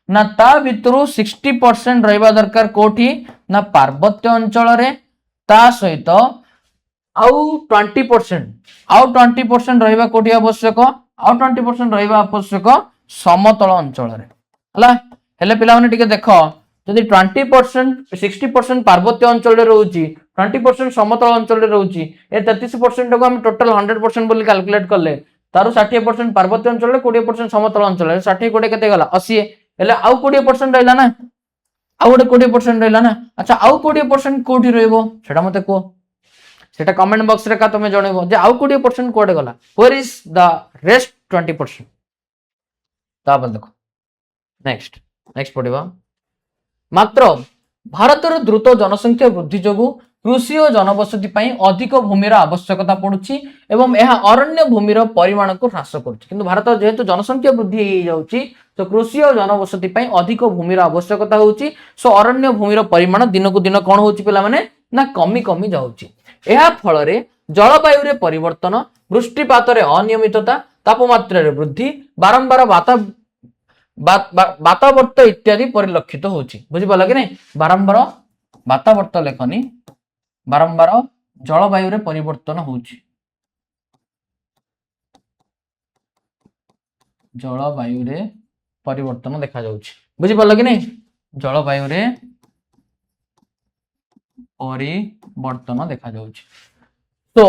ना ता भितरु 60% रहिबा दरकार कोठी ना पार्वत्य अंचल रे ता सहित आउ 20% रहिबा कोठी आवश्यक आउ 20% रहिबा आवश्यक समतल अंचल रे हला हेले पिला माने टिके देखो जदि 20% 60% पार्वत्य अंचल रे रहउची 20% समतल अंचल रे रहउची ए 33% को हम टोटल 100% बोली कैलकुलेट करले तारु 60% पार्वत्य अंचल रे 20% समतल अंचल रे 60 कोटे केते गला 80 हेले आउ 20% रहला ना आउ गोटे 20% रहला ना अच्छा आउ 20% कोठी रहइबो सेटा मते को सेटा कमेंट बॉक्स रे का तमे जणेबो जे आउ 20% कोडे गला वेयर इज द रेस्ट 20% तापर देखो नेक्स्ट पढ़िबा मात्र भारतर द्रुत जनसंख्या वृद्धि जोगु कृषि और जनबसति पई अधिक भूमिर आवश्यकता पड़ुछि एवं यह अरण्य भूमिर परिमाण को ह्रास करुछि किंतु भारत जेहेतु जनसंख्या वृद्धि हो जाउछि तो कृषि और जनबसति पई अधिक भूमिर आवश्यकता होउछि सो अरण्य भूमिर परिमाण दिन को दिन कोन होउछि पिला माने ना कमी कमी जाउछि एहा फल रे जलवायु रे परिवर्तन वृष्टिपात रे अनियमितता तापमात्रा रे वृद्धि बारंबार वातावर्त इत्यादि परिलक्षित होउछि बुझि पाला कि नै बारंबार वातावर्त लेखनी बारंबार जलवायु रे परिवर्तन होउछि जलवायु रे परिवर्तन देखा जाउछि बुझि पाला कि नै जलवायु रे परिवर्तन देखा जाउछि तो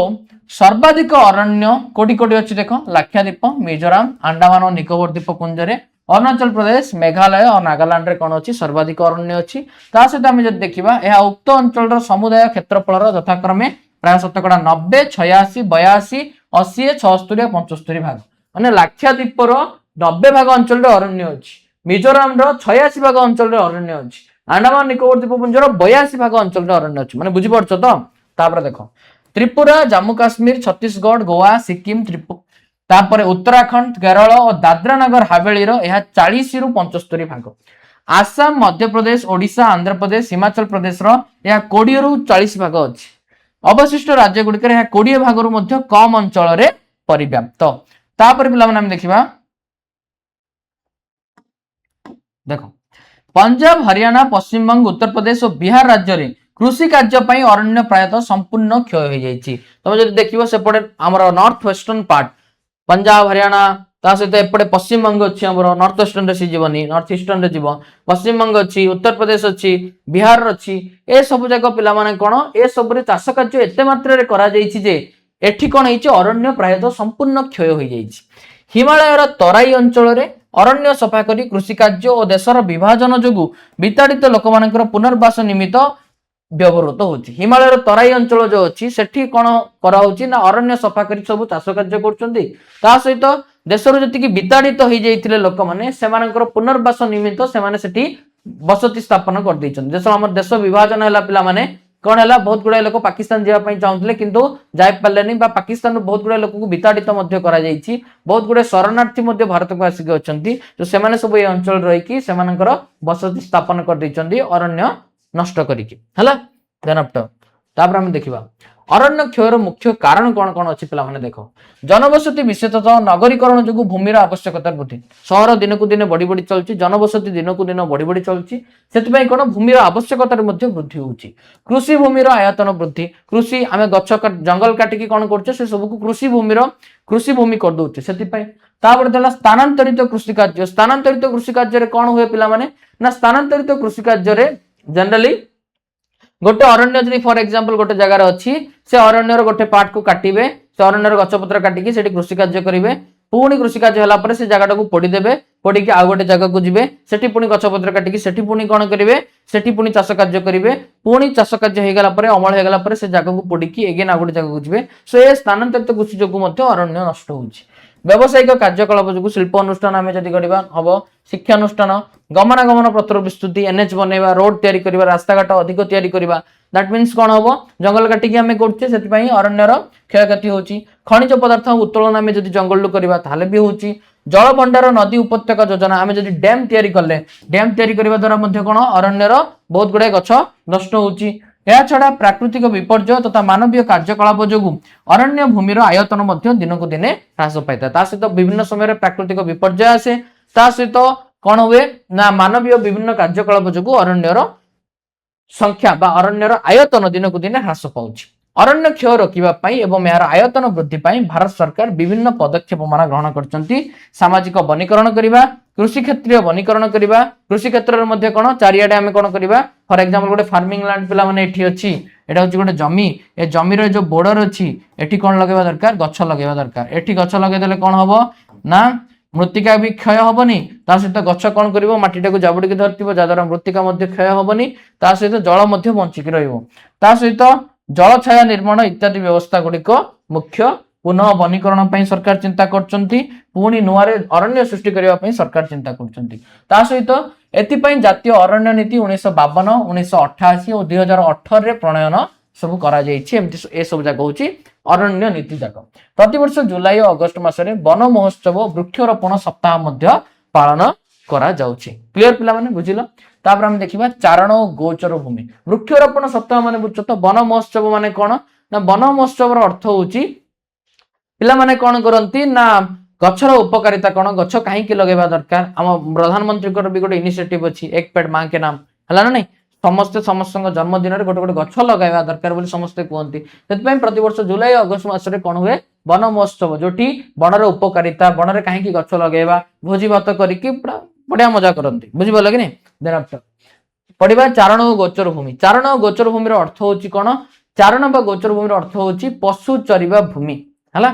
सर्वाधिक अरण्य कोटी कोटी अछि देखो लाक्षाद्वीप मिजोराम अंडमान और निकोबर द्वीपपुंज रे अरुणाचल प्रदेश मेघालय और नागालैंड रे कोन अछि सर्वाधिक अरण्य अछि ता सहित हम जब देखिबा एहा उक्त अंचल रो समुदाय क्षेत्रफल रो यथाक्रमे प्राय शतकड़ा 90 86 82 80 76 75 भाग माने लाक्षाद्वीप रो 90 भाग अंचल रो अरण्य अछि मिजोराम रो 86 भाग अंचल रो अरण्य अछि अंडमान निकोबर द्वीपपुंज रो 82 भाग अंचल रो अरण्य अछि माने बुझि पड़छो तो तापर देखो त्रिपुरा जम्मू काश्मीर छत्तीसगढ़ गोवा सिक्किम तापर उत्तराखंड केरल और दादरा नगर हवेली रो यह 40 रु 75 भाग आसाम मध्य प्रदेश ओडिशा आंध्र प्रदेश हिमाचल प्रदेश रो यह 20 रु 40 भाग अछि अवशिष्ट राज्य गुडी करे यह 20 भाग रु मध्य कम अंचल रे परिव्याप्त तापर पिला हम देखिबा देखो पंजाब हरियाणा पश्चिम बंग उत्तर प्रदेश और बिहार राज्य रे कृषि कार्य पई अरण्य प्रायतः संपूर्ण क्षय हो जाईछि तमे जदि देखिबो सेपटे हमर north western part Punjab Haryana ता सहित एपटे पश्चिम बंग अछि हमर नॉर्थ वेस्टर्न रे जीवनी नॉर्थ ईस्टर्न रे जीव पश्चिम बंग अछि उत्तर प्रदेश अछि बिहार अछि ए सब जगह पिला माने कोन ए सब रे चाष कार्य एते मात्रा रे करा जाईछि जे एठी कोन हिछि अरण्य प्रायतः संपूर्ण क्षय हो जाईछि हिमालय रो तराई अंचल रे अरण्य सफा करी कृषि कार्य और देशर विभाजन जोगु विताड़ित लोक मानकर पुनर्वास निमित्त व्यवहृत होछि हिमालय तराई अंचल जो अछि सेठी कोन करा होछि ना अरण्य सफा करी सब चाष कार्य करछन्ती ता सहित देशर जति कि विताड़ित होई जाइथिले लोक माने सेमानकर पुनर्वास निमित्त सेमाने सेठी बसति स्थापन कर दैछन देश हमर देश विभाजन हला पिला माने कोन हला बहुत गुडा लोक पाकिस्तान जेवा पई चाहुतले किंतु जाय पालेनी बा पाकिस्तान बहुत गुडा लोक को विताड़ित मध्य करा जाइछि बहुत गुडा शरणार्थी मध्य भारत को आसी अछंती तो सेमाने सब ए अंचल रही कि सेमानकर बसति स्थापन कर दैछन्ती अरण्य नष्ट करिकि हला देन आफ्टर तापर हम देखिबा अरण्य क्षयर मुख्य कारण कोन कोन अछि पिला माने देखो जनबसति विशेषतः नगरीकरण जोगु भूमिर आवश्यकता वृद्धि शहर दिन को दिन बड़ी बड़ी चलछि जनबसति दिन को दिन बड़ी बड़ी चलछि सेति पई कोन भूमिर आवश्यकता रे मध्ये वृद्धि होछि कृषि भूमिर आयतन वृद्धि कृषि आमे गछ जंगल काटि कि कोन करछे से सब को कृषि भूमि कर दोछे सेति पई तापर देला स्थानांतरित कृषि कार्य रे कोन होय पिला माने ना स्थानांतरित कृषि कार्य रे जनरली गोटे अरण्य जदि फॉर एग्जांपल गोटे जगह अच्छी से अरण्यर गोटे पार्ट को काटिबे से अरण्यर गछपत्र काटिकी सेठी कृषि कार्य करिवे पुणी कृषि कार्य होला परे से जगह को पोड़ी देबे ପୋଡିକି ଆଉ ଗୋଟେ ଜାଗାକୁ ଯିବେ ସେଠି ପୁଣି ଗଛପତ୍ର କାଟିକି ସେଠି ପୁଣି କଣ କରିବେ ସେଠି ପୁଣି ଚାଷ କାର୍ଯ୍ୟ କରିବେ ପୁଣି ଚାଷ କାର୍ଯ୍ୟ ହେଇଗଲା ପରେ ଅମଳ ହେଇଗଲା ପରେ ସେ ଜାଗାକୁ ପୋଡିକି ଏଗେନ ଆଉ ଗୋଟେ ଜାଗାକୁ ଯିବେ ସୋ ଏ ସ୍ଥାନାନ୍ତରିତ କୃଷି ଯୋଗୁଁ ମଧ୍ୟ ଅରଣ୍ୟ ନଷ୍ଟ ହଉଛି ବ୍ୟବସାୟିକ କାର୍ଯ୍ୟକଳାପ ଯୋଗୁଁ ଶିଳ୍ପ ଅନୁଷ୍ଠାନ ଆମେ ଯଦି କରିବା ହବ ଶିକ୍ଷାନୁଷ୍ଠାନ ଗମନାଗମନ ପଥର ବିସ୍ତୃତି ଏନଏଚ ବନେଇବା ରୋଡ ତିଆରି କରିବା ରାସ୍ତାଘାଟ ଅଧିକ ତିଆରି କରିବା दैट मीन्स कौन हम जंगल काटिकी आम करछे सेतिपई अरण्यर क्षयक्षति होची खनिज पदार्थ उत्तोलन आम जदि जंगल करबा ताले भी होची जल भंडार नदी उपत्यका योजना आम जदि डैम तैयारी करले डैम तैयारी करबा द्वारा मध्ये कोन अरण्यर बहुत गुडे गछ नष्ट होची या छडा प्राकृतिक विपर्यय तथा मानवीय कार्यकलाप जोगु अरण्य भूमिर आयतन मध्ये दिनकु दिने ह्रास पाइता ता सहित विभिन्न समय प्राकृतिक विपर्यय आसे ता सहित कौन हुए ना मानवीय विभिन्न कार्यकलाप जोगु अरण्यर संख्या बा अरण्यर आयतन दिनकु दिन ह्रास पाउछि अरण्य क्षय रोकिबा पई एवं यार आयतन वृद्धि पई भारत सरकार विभिन्न पदक्षेप मान ग्रहण करचंती सामाजिक वनीकरण करिबा कृषि क्षेत्रीय वनीकरण करिबा कृषि क्षेत्र रे मध्ये कोन चारियाडे हमें कोन करिबा फॉर एग्जांपल गोटे फार्मिंग लैंड पिला माने एठी अछि एटा होछि गोटे जमी ए जमी रे जो बॉर्डर अछि एठी कोन लगेबा दरकार गछ लगेबा दरकार एठी गछ लगे देले कोन हबो ना मृत्तिका भी क्षय हबनी ता सहित गछ कौन करिवो माटीटा को जाबुडी धरतिबो जाद्वारा मृत्तिका मध्ये क्षय हबनी ता सहित जल मध्ये बंचिक रहिवो ता सहित जल छाया निर्माण इत्यादि व्यवस्था गुड़िक मुख्य पुनः वनीकरण पई सरकार चिंता करचंती पुणी नुआरे अरण्य सृष्टि करबा पई सरकार चिंता करचंती ता सहित एति पई जातीय अरण्य नीति 1952 1988 और 2018 रे प्रणयन सब करा जायछि एमति ए सब जाक होछि अरण्य नीति जाक प्रतिवर्ष जुलाई और अगस्त मासरे वन महोत्सव वृक्षरोपण सप्ताह मध्य पालन करा जाउछि क्लियर पिला माने बुझिलो तापर हम देखिबा चारण और गोचर भूमि वृक्षरोपण सप्ताह माने बुझछो तो वन महोत्सव माने कोन ना वन महोत्सव रो अर्थ होछि पिला माने कोन करंती ना गछर उपकारिता कोन गछ काहे कि लगेबा दरकार हम प्रधानमंत्री को भी गोटे इनिशिएटिव अछि एक पेड़ मां के नाम हला ना नहीं समस्ते समस्त जन्मदिन गोटे गोटे गछ लगाइबा दरकार बोली समस्ते कहती से प्रतिवर्ष जुलाई अगस्त मासरे कौन हुए वन महोत्सव जोटी बनर उपकारिता बनरे कहीं गछ लगेबा भोजी भात करके बढ़िया मजा करती बुझिपाल कि नहीं देन आफ्टर पढ़िबा चारण और गोचर भूमि चारण और गोचर भूमि अर्थ होची कौन चारण बा गोचर भूमि अर्थ होची पशु चरिबा भूमि हला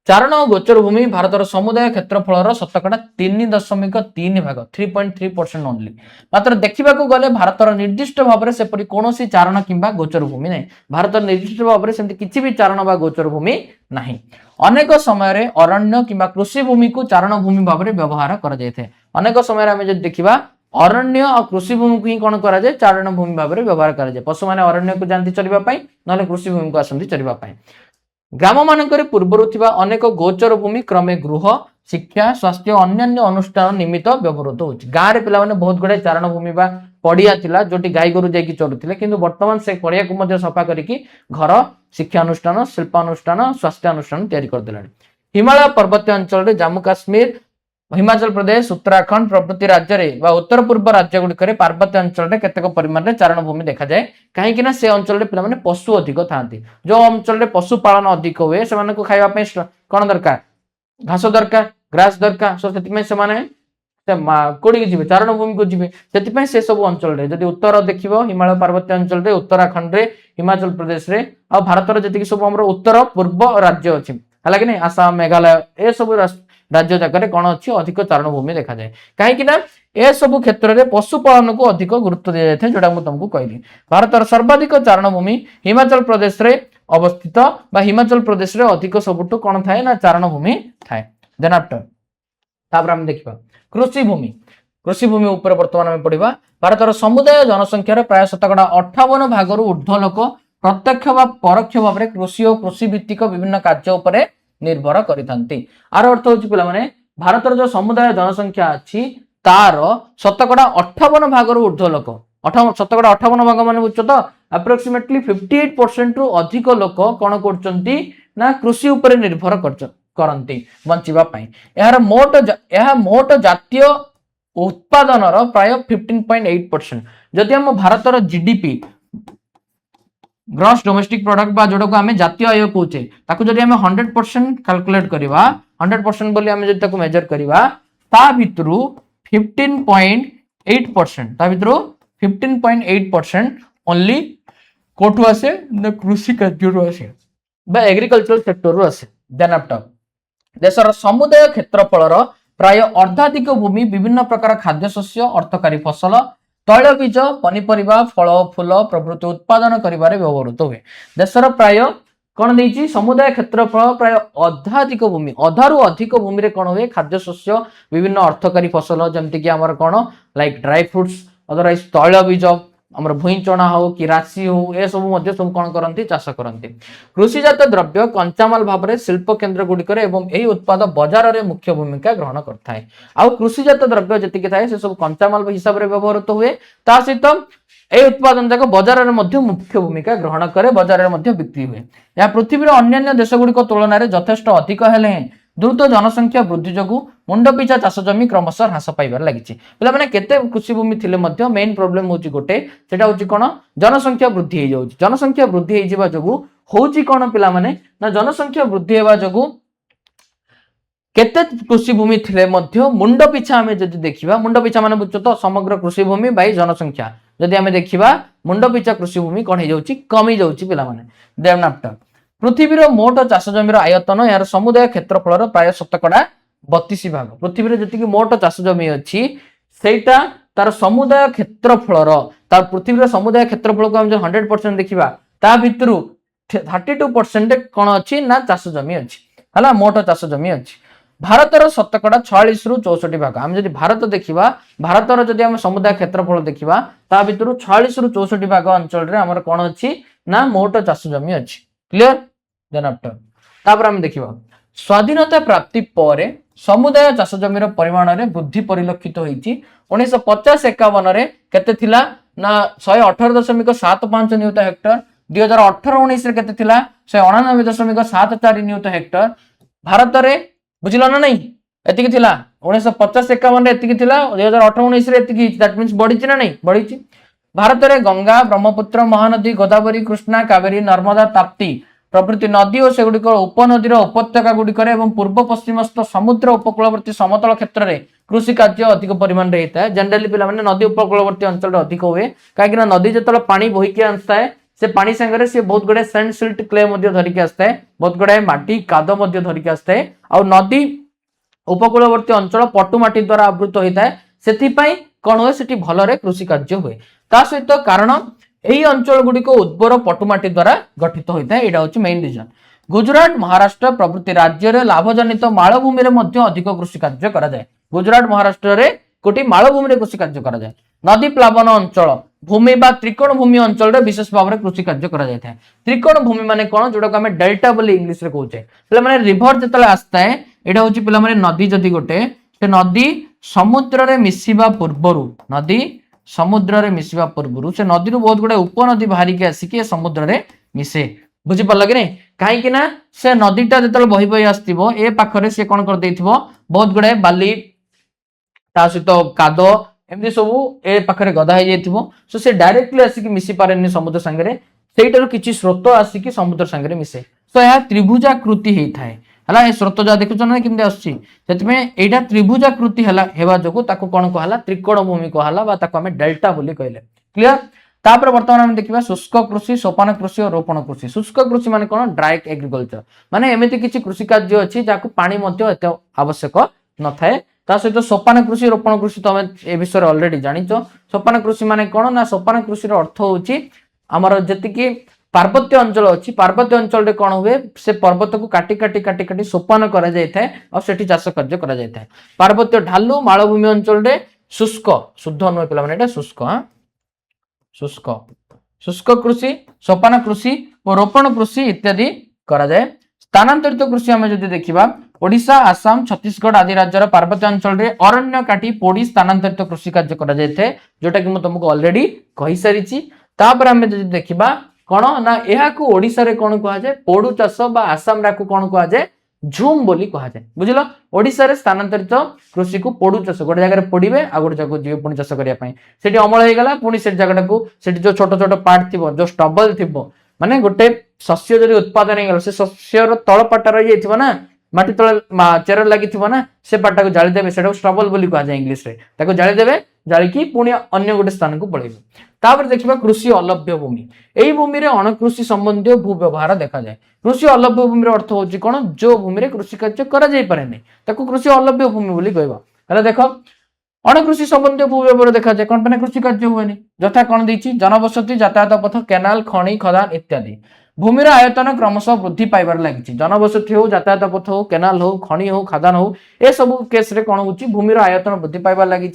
चारण और गोचर भूमि भारतर समुदाय क्षेत्रफल शतकड़ा 3.3 भाग 3.3% ओनली मात्र देखा गले भारतर निर्दिष्ट भाव में सेपरी कौन चारण किंबा गोचर भूमि नहीं भारतर निर्दिष्ट भाव में सेमती किसी भी चारण बा गोचर भूमि नहीं अनेक समय अरण्य किंबा कृषि भूमि को चारण भूमि भाव में व्यवहार कर अनेक समय आम जो देखा अरण्य और कृषि भूमि को ही कौन कराए चारण भूमि भाव में व्यवहार कराए पशु मैंने अरण्य को जाती चलने ना कृषि भूमि को आसती चलने ग्राम मानक पूर्वर अनेक गोचर भूमि क्रमे गृह शिक्षा स्वास्थ्य अन्य अनुष्ठान निमित्त व्यवहृत होती गाँव में पिला बहुत गुड़ाए चारण भूमि बा पड़िया थिला जोटी गाई गोरु जाइए चलुते किंतु वर्तमान से पड़िया को सफा करके घर शिक्षानुष्ठान शिल्पानुष्ठान स्वास्थ्यानुष्ठान तैयारी करदे हिमालय पर्वतीय अंचल जम्मू काश्मीर हिमाचल प्रदेश उत्तराखंड प्रभृति राज्य में उत्तर पूर्व राज्य गुड़िक पार्वत्य अंचल केतक परिमाण में चारण भूमि देखा जाए कहीं से अंचल पे पशु अधिक था जो अंचल पशुपालन अधिक हुए से खावाई कौन दरकार घास दरकार ग्रास दरकार सो से कोड़ी जी चारण भूमि को जी से सब अंचल जदि उत्तर देख हिमालय पर्वतीय अंचल उत्तराखंड हिमाचल प्रदेश में आ भारत जी सब उत्तर पूर्व राज्य अच्छी है कि नहीं आसाम मेघालय ए सब राज्य जाकर कौन अच्छी अधिक चारण भूमि देखा जाए कहीं ए सब क्षेत्र में पशुपालन को अधिक गुरुत्व दिया जाए जोटा मुझे तुमको कहली भारत सर्वाधिक चारण भूमि हिमाचल प्रदेश रे अवस्थित बा हिमाचल प्रदेश रे अधिक सबुठ कौन थाए ना चारण भूमि थाए देन आफ्टर आम देखा कृषि भूमि ऊपर बर्तमान आम पढ़ा भारत समुदाय जनसंख्यार प्राय शतकड़ा 58 भाग ऊर्ध्व लोक प्रत्यक्ष व परोक्ष भाव में कृषि और कृषि भित्तिक विभिन्न कार्य उपरे निर्भर करथांती आर अर्थ होची पिला माने भारतर जो समुदाय जनसंख्या अछि तार शतकड़ा 58 भाग ऊर्ध्व लोक शतकड़ा 58 भाग माने बुझछ तो अप्रोक्सीमेटली 58% रु अधिक लोक कोन करचंती ना कृषि ऊपर निर्भर करंती बंचिबा पई एहा मोट जातीय उत्पादन प्राय 15.8% जदि हम भारतर जीडीपी ग्रॉस डोमेस्टिक प्रोडक्ट बा जोडको आमे जातीय आय कहूचे ताकू जदि आमे 100% कैलकुलेट करबा 100% बोली आमे जदि ताकू मेजर करबा ता भितरु 15.8% ता भितरु 15.8% ओनली कोठु आसे न कृषि कार्य रु आसे बा एग्रीकल्चरल सेक्टर रु आसे देन आफ्टर देशर समुदाय क्षेत्रफलर प्राय अर्धाधिक भूमि विभिन्न प्रकार खाद्य शस्य अर्थकारी फसल तैलबीज पनीपरिया फल फूल प्रभृति उत्पादन करिबारे व्यवहृत हुए। देशर प्राय कौन देइछि समुदाय क्षेत्रफल प्राय अधाधिक भूमि अधारु अधिक भूमि रे कौन हुए खाद्य शस्य विभिन्न अर्थकारी फसल जमति कि हमर कौन लाइक ड्राई फ्रूट्स अदरवाइज तैलबीज हमर भुई चना हो कि राशि हो ए सब मध्य सब कौन करंती चाष करंती। कृषिजात द्रव्य कंचामाल भाव में शिल्प केन्द्र गुड़िक एवं यही उत्पाद बाजार में मुख्य भूमिका ग्रहण करथाय। आउ कृषिजात द्रव्य जतिक थाए से सब कंचामाल हिसाब से व्यवहृत हुए ता सहित ए उत्पादन जाक बाजार में मध्य मुख्य भूमिका ग्रहण करे बाजार में मध्य बिक्री हुए। या पृथ्वीर अन्य देश गुड़िक तुलन में यथेष्ट अधिक हेले द्रुत जनसंख्या वृद्धि जोगु मुंड पिछा चाष जमी क्रमशः ह्रास पाइबार लगी। पे मैंने केते कृषि भूमि थिले मध्य मेन प्रोब्लेम होची गोटे सेटा होची कोन जनसंख्या वृद्धि हे जाउची। जनसंख्या वृद्धि हे जिबा जोगु होची कोन पिला माने ना जनसंख्या वृद्धि हेबा जोगु केते कृषि भूमि थिले मध्य मुंड पिछा हमें जदि देखिबा मुंड पिछा माने बुझो तो समग्र कृषि भूमि बाई जनसंख्या जदि हमें देखिबा मुंड पिछा कृषि भूमि कोन हे जाउची कमी जाउची पिला माने। देन आफ्टर पृथ्वीर मोट चाष जमीर आयतन यार समुदाय क्षेत्रफल प्राय 32 भाग। पृथ्वी जी मोट चाष जमी अच्छी सेटा तार समुदाय क्षेत्रफल तार पृथ्वी समुदाय क्षेत्रफल को हम 100% देखा ता भितर 32% कौन अच्छी ना चाष जमी अच्छी है मोट चाष जमी अच्छी। भारतर 46 रु 64 भाग। आम जब भारत देखा भारतर जदि आम समुदाय क्षेत्रफल देखा ता भितर 46 रु 64 भाग अंचल आमर कौन अच्छी ना मोट चाष जमी अच्छी। क्लियर देन आफ्टर तापर हम देखिबा स्वाधीनता प्राप्ति पर समुदाय चाष जमीर परिमाण में वृद्धि परिलक्षित होईची। 1950-51 रे केते थिला ना 118.75 नियुत हेक्टर 2018-19 रे केते थिला 199.74 नियुत हेक्टर भारत रे बुझिलो ना नहीं एतिकी थिला 1950-51 रे एतिकी थिला 2018-19 रे एतिकी दैट मींस बढ़ीची ना नहीं बढ़ीची। भारत रे गंगा ब्रह्मपुत्र महानदी गोदावरी कृष्णा कावेरी नर्मदा ताप्ती प्रभृति नदी और सेगुड़िक उपनदीर उपत्यका गुड़िक पूर्व पश्चिमस्थ समुद्र उपकूलवर्ती समतल क्षेत्र में कृषि कार्य अधिक परिमाण में होता है। जनरली पे नदी उपकूलवर्ती अंचल अधिक हुए कहीं नदी जो पानी बोहिकी आसता है से पानी सांगे सी बहुत गुड़े सैंड सिल्ट क्ले धरिकी आसता है बहुत गुड़ाए माटी काद धरिकी आसता है और नदी उपकूलवर्ती अंचल पटुमाटी द्वारा आवृत होता है से कौन हुए से भलरे कृषि कार्य हुए। ता सहित कारण यही अंचल गुड़िक उर्वर पटुमाटी द्वारा गठित होता है यहाँ हूँ मेन रीजन। गुजरात महाराष्ट्र प्रभृति राज्य में लाभजनित मालभूमि अधिक कृषि कार्य कराए। गुजरात महाराष्ट्र में गोटे मालभूमि कृषि कार्य कराए। नदी प्लावन अंचल भूमि बा त्रिकोण भूमि अंचल में विशेष भाव में कृषि कार्य कराए। त्रिकोण भूमि माने कौन जोटा आम डेल्टा बोली इंग्लिश रे कहूचे पे रिभर जो आसता है यहाँ हूँ पे नदी जदि गोटे से नदी समुद्र में मिसिबा पूर्वर नदी समुद्र में मिसिबा पूर्व से नदी बहुत गुड़े उपनदी बाहर के आसिक समुद्र में मिसे बुझीपार कि नहीं कहीं से नदीटा जो बही बही आसो ए पाखरे सी कौन कर बहुत गुड़े बाली ता सहित काद एमती सब ए पाखरे गदा हो जाइए से डायरेक्टली आसिक मिसी पारे समुद्र सांगे से किसी स्रोत आसिक समुद्र सांगे मिसे तो यह त्रिभुजाकृति होता है हला ए स्रोत जा देखुछ ना केमते आछी सेतमे एटा त्रिभुजाकृति हला हेबा जोगु ताको कोन कहला त्रिकोण भूमि कहला बा ताको हमें डेल्टा बोली कहले। क्लियर तापर वर्तमान हम देखिबा शुष्क कृषि सोपान कृषि और रोपण कृषि। शुष्क कृषि माने कोन ड्राई एग्रीकल्चर माने एमिति किछि कृषि कार्य अछि जाको पानी मध्ये एते आवश्यक न थाए। ता सहित सोपान कृषि रोपण कृषि तो हमें ए विषय ऑलरेडी जानिचो। सोपान कृषि माने कोन ना सोपान कृषि रो अर्थ होछि हमर जतिकि पार्वत्य अंचल अच्छी पार्वत्य अंचल रे कौन हुए से पर्वत को काटी काटी काटी काटी सोपान करा जाए और सेठी चाष कार्य करा जाए। पार्वत्य ढालू मालभूमि अंचल रे शुष्क शुद्ध नुहे पिला माने शुष्क शुष्क शुष्क कृषि सोपान कृषि और रोपण कृषि इत्यादि करा जाए। स्थानांतरित कृषि हमें जदि देखिबा ओडिशा आसाम छत्तीसगढ़ आदि राज्यर पार्वत्य अंचल रे अरण्य काटी पोड़ी स्थानांतरित कृषि कार्य करा जाए जोटा कि मैं तुमको ऑलरेडी कहि सारिची। तापर हमें जदि देखिबा कौन ना यह ओडिशा रे कौन कहा जाए पोड़ू चाष बा आसाम रा कौन कहा जाए झूम बोली कहा जाए बुझिल। ओडिशा रे स्थानांतरित कृषि को पोड़ू चाष गोटे जगह पड़े आ गोटे जगह जीव पुणी चाष करने से अमल हो गला पुणी से जगह को जो छोट छोट पार्ट थी जो स्टबल थी माने गोटे शस्य जदि उत्पादन हो गला से शस्यर तल पाटा रही जाइथिबो ना माटी तल चेर लगी ना से पाटा को जाली देवे से स्टबल बोली कहा जाए इंग्लिश रे ताको जाली देवे जालिकी पुणी अन्य गोटे स्थान को पळेबे। तापर देखिबा कृषि अलभ्य भूमि। एई भूमि रे अणकृषि संबंधी भू व्यवहार देखा जाए। कृषि अलभ्य भूमि रो अर्थ होची कोन जो भूमि रे कृषि कार्य करा जाय पारे नै ताको कृषि अलभ्य भूमि बोली कहबा। हला देखो अणकृषि संबंधी भू व्यवहार देखा जाए कोन पने कृषि कार्य हुएनी यथा कोन दैछि जनबसति यातायात पथ केनाल खणी खदान इत्यादि। भूमिर आयतन क्रमशः वृद्धि पाइबार लगी जनबसति हो यातायात पथ हो केनाल हो खणी हो खदान हो ए सब केस रे कोन होची भूमिर आयतन वृद्धि पाइबार लगी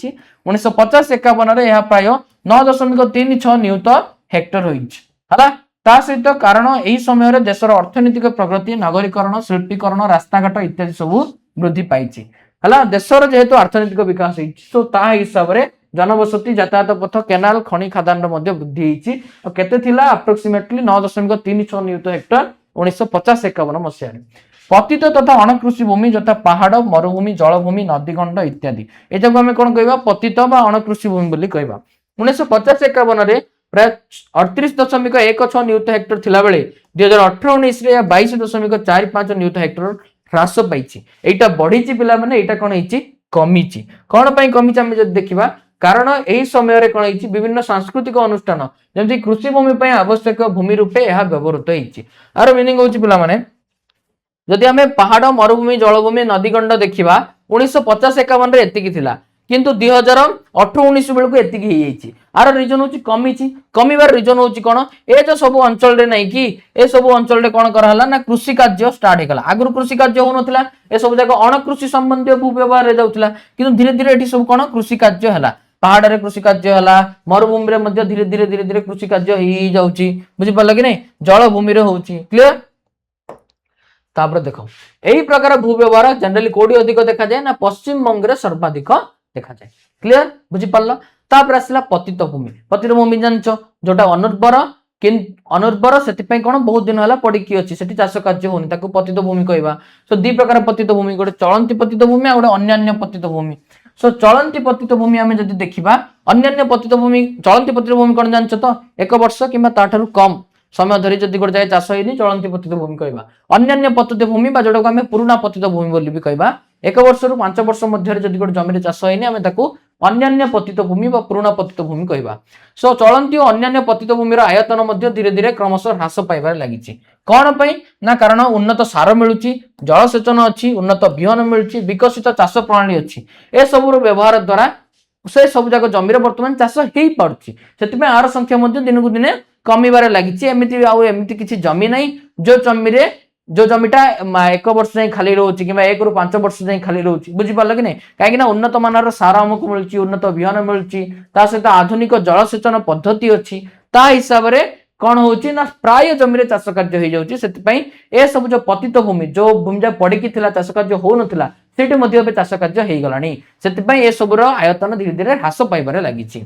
1950-51 रे यह प्राय 9.36 नियुत हेक्टर होइछ। हला ता सहित कारण एही समय रे देशर अर्थनैतिक प्रगति नगरीकरण शिल्पीकरण रास्ताघाट इत्यादि सब वृद्धि पाइछि। हला देशर जेहेतु अर्थनैतिक विकास होइछि तो ता हिसाब रे जनबसति यातायात पथ केनाल खणी खदान मध्य वृद्धि होइछि और केते थिला अप्रोक्सीमेटली 9.36 नियुत हेक्टर 1950-51 मसिया रे। पतित तथा अणकृषि भूमि जथा पहाड़ मरुभूमि जलभूमि नदीगंड इत्यादि ए जब हमें कोन कहबा पतित बा अणकृषि भूमि बोली कहबा। 1950-51 रे प्राय 38.16 नियुत हेक्टर थिला बेले 2018-19 रे 22.45 नियुत हेक्टर ह्रास पाइछि। एटा बढ़िछि पिला माने एटा कोन हिछि कमिछि। कोन पई कमिछि हम जद देखिबा कारण एही समय रे कोन हिछि विभिन्न सांस्कृतिक अनुष्ठान जेमति कृषि भूमि पई आवश्यक भूमि रूपे यह व्यवहृत हिछि। आरो मीनिंग होछि पिला माने जदि हमें पहाड़ मरुभूमि जलभूमि नदीगंड देखिबा 1950-51 रे एतिकी थिला किंतु 2018-19 बेल को एतिकी ही जाइछि। आरो रीजन होछि कमिछि कमिबार रीजन होछि कोन ए जो सब अंचल रे नै कि ए सब अंचल रे कोन कर हला ना कृषि कार्य स्टार्ट हे गला। आगु कृषि कार्य हो नथिला ए सब जाक अणकृषि संबंधी भू व्यवहार रे जाउथिला किंतु धीरे धीरे एठी सब कोन कृषि कार्य हला पहाड़ रे कृषि कार्य हला मरुभूमि रे मध्य धीरे धीरे कृषि कार्य ही जाउछि बुझि पल्ला कि नै जलभूमि रे होउछि क्लियर। तापर देखो एही प्रकार भू व्यवहार जनरली कोडी अधिक देखा जाए ना पश्चिम बंग रे सर्वाधिक देखा जाए क्लियर बुझि पल्ला। तापर आसला पतित भूमि जानचो जोटा अनुर्वर अनुर्वर सेति पई कोन बहुत दिन हला पड़ी की अछि सेति चाष कार्य होनी ताको पतित भूमि कहबा। सो दी प्रकार पतित भूमि गोटे चलंती पतित भूमि आ गोटे अन्यान्य पतित भूमि। सो चलंती पतित भूमि हमें जदि देखिबा अन्यान्य पतित भूमि चलंती पतित भूमि कोन जानचो तो 1 वर्ष किबा ताठारु कम समय धरी जदि गोटे जाय चाष होइनी चलंती पतित भूमि कहबा। अन्यान्य पतित भूमि बा जोटा को हमें पुराना पतित भूमि बोली भी कहबा 1 वर्ष रु 5 वर्ष मध्य जदि गोटे जमीन चाष होइनी हमें ताको अन्यान्य पतित भूमि बा पुराना पतित भूमि कहबा। सो चलंती और अन्यान्य पतित भूमिर आयतन मध्य धीरे धीरे क्रमशः ह्रास पाइबार लागिछि कोन पई ना कारण उन्नत सार मिलुछि जलसेचन अछि उन्नत बिहन मिलुछि विकसित चाष प्रणाली अछि ए सब रो व्यवहार द्वारा से सब जाक जमीर वर्तमान चाष हेई पारुछि सेति में आर संख्या मध्य दिन को दिन कमिबार लागिछि। एमिति किछि जमी नै जो जमीरे जो जमीटा 1 वर्ष जाई खाली रहउछि किबा 1 रु 5 वर्ष जाई खाली रहउछि बुझि पारल कि नै काहे कि उन्नत मानर सार हमकु मिलुछि उन्नत बिहन मिलुछि ता सहित आधुनिक जलसेचन पद्धति अछि ता हिसाब रे कोन होउछि ना प्राय जमीरे चाष कार्य होई जाउछि सेति पई ए सब जो पतित भूमि जो भूमि जा पड़ी कि थिला चाष कार्य हो नथिला सेठी मध्ये बे चाष कार्य हेई गलानी सेति पई ए सब रो आयतन धीरे धीरे ह्रास पाइबारे लागिछि।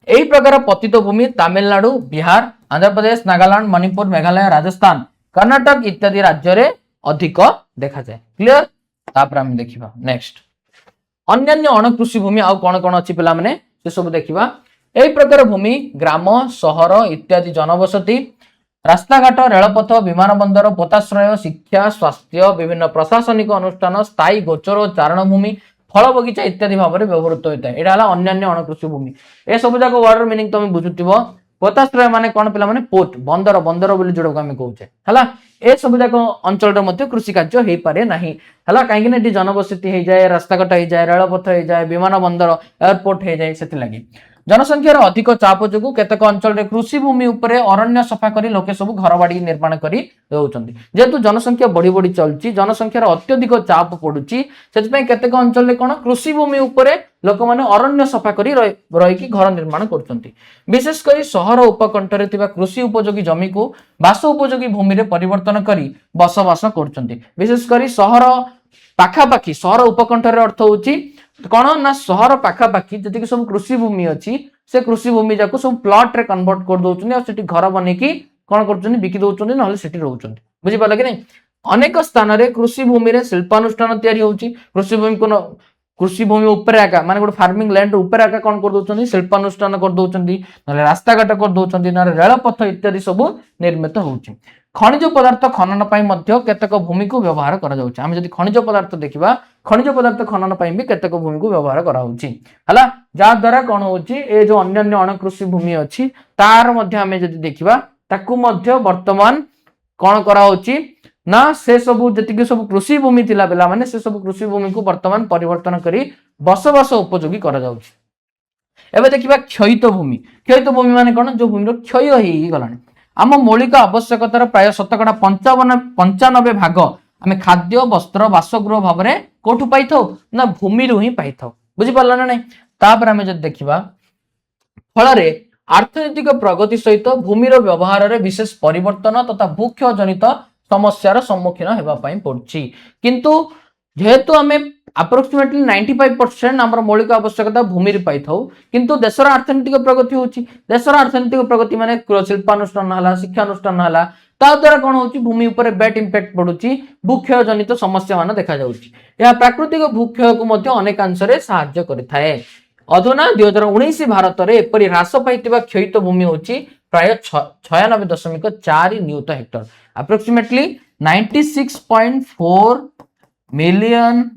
एही प्रकार पतित भूमि तमिलनाडु बिहार आंध्र प्रदेश नागालैंड मणिपुर मेघालय राजस्थान कर्नाटक इत्यादि राज्य रे अधिक देखा जाए क्लियर। तापर हम देखिबा नेक्स्ट अन्यान्य अणकृषि भूमि आ कोन कोन अछि पिला माने से सब देखिबा। एही प्रकार भूमि ग्राम शहर इत्यादि जनबसति रास्ताघाट रेलपथ विमान बंदर पोताश्रय शिक्षा स्वास्थ्य विभिन्न प्रशासनिक अनुष्ठान स्थायी गोचर चारण भूमि फल बगीचा इत्यादि भाव में व्यवहृत होता है। एटा हला अन्यान्य अणकृषि भूमि ए सब जाक वर्ड मीनिंग तुम बुझुथिबो। पोताश्रय माने कोन पिला माने पोर्ट बंदर बंदर बोली जोडो हम कहउछे हला ए सब जाक अंचल रे मध्ये कृषि कार्य हेई पारे नाही हला काहे कि ने जनबसति हेई जाय रास्ताघाट हेई जाय रेलपथ हेई जाय विमान बंदर एयरपोर्ट हेई जाय सेति लागि जनसंख्यार अधिक चाप जोगु केतक अंचल रे कृषि भूमि उपरे अरण्य सफा करी लोके सब घर बाड़ी निर्माण करी रहउचंदी। जेतु जनसंख्या बढ़ी बढ़ी चलची जनसंख्यार अत्यधिक चाप पडुची सेति पई केतक अंचल रे कोन कृषि भूमि उपरे लोक माने अरण्य सफा करी रही की घर निर्माण करचंती। विशेष करी शहर उपकंठ रे थिबा कृषि उपयोगी जमी को बास उपयोगी भूमि रे परिवर्तन करी बसवास करचंती। विशेष करी शहर पाखापाखी शहर उपकंठ रे अर्थ होची कोन ना शहर पाखापाखी जति सब कृषि भूमि अछि से कृषि भूमि जाको सब प्लॉट रे कन्वर्ट कर दोचनी और सेठी घर बने की कोन करचनी बिकि दोचनी नहले सेठी रहउचंती बुझि पाला कि नै। अनेक स्थान रे कृषि भूमि रे शिल्पानुष्ठान तयारी होउची कृषि भूमि ऊपर आका माने गोटे फार्मिंग लैंड ऊपर आका कोन कर दोचनी शिल्पानुष्ठान कर दोचंती नहले रास्ता घाट कर दोचंती नहले रेलपथ इत्यादि सब निर्मित होउची। खनिज पदार्थ खनन पाई मध्य केतक भूमि को व्यवहार करा जाउची। हम जदि खनिज पदार्थ देखिबा खनिज पदार्थ खनन पाई भी केतक भूमि को व्यवहार करा होउची हला जहा द्वारा कौन होची ए जो अन्य अणकृषि भूमि अच्छी तार मध्य आमे जदि देखिबा ताकू मध्य वर्तमान कौन करा होची ना से सब जति सब कृषि भूमि थिला बेला माने से सब कृषि भूमि को वर्तमान परिवर्तन करी बसवास उपयोगी करा जाउची। एबे देखिबा क्षयित भूमि माने कौन जो भूमि क्षय होई गलानी आम मौलिक आवश्यकतार प्राय 95 भाग आम खाद्य वस्त्र बासगृह भाव में कौटू पाई ना भूमि रु ही पाई बुझी पारा ना नहीं। तापर आम जब देखा फल आर्थनैतिक प्रगति सहित भूमिर व्यवहार में विशेष परिवर्तन तथा भूक्ष जनित समस्यार सम्मुखीन होगापाई पड़ुछि किंतु जेहेतु आम अप्रोक्सीमेटली 95% आम मौलिक आवश्यकता भूमि पाई किंतु देशर आर्थनैतिक प्रगति होची देशर आर्थनैतिक प्रगति माने शिल्पानुष्ठान हला शिक्षानुष्ठान हला ता द्वारा कौन होची भूमि ऊपर बैड इंपैक्ट पड़ुची भूक्षय जनित समस्या मान देखा जाउची। यह प्राकृतिक भूक्षय को मध्य अनेकांश रे सहाय्य करिथाए। अधुना 2019 भारत रे एपरि ह्रास पाइतिबा क्षयित भूमि होची प्राय 96.4 नियुत हेक्टर अप्रोक्सीमेटली 96.4 मिलियन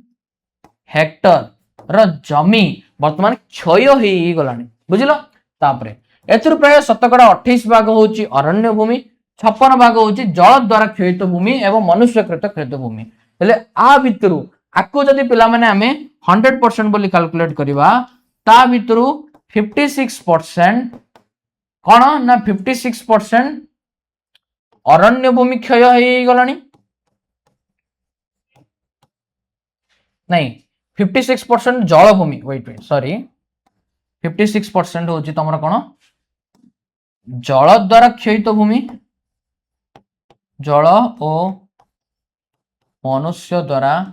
हेक्टर र जमी वर्तमान क्षय हो गलानी बुझिलो। तापरे एथुर प्राय 28 भाग होची अरण्य भूमि 56 भाग होची जल द्वारा क्षयित भूमि एवं मनुष्यकृत क्षयित भूमि। हेले आ भितरु आको जदि पिला माने हमें 100% बोली कैलकुलेट करिवा ता भितरु 56% कोन ना 56% अरण्य भूमि क्षय हो गलानी नहीं 56% जल भूमि वेट सॉरी 56% होची तमरा कोन जल द्वारा क्षयित भूमि जल और मनुष्य द्वारा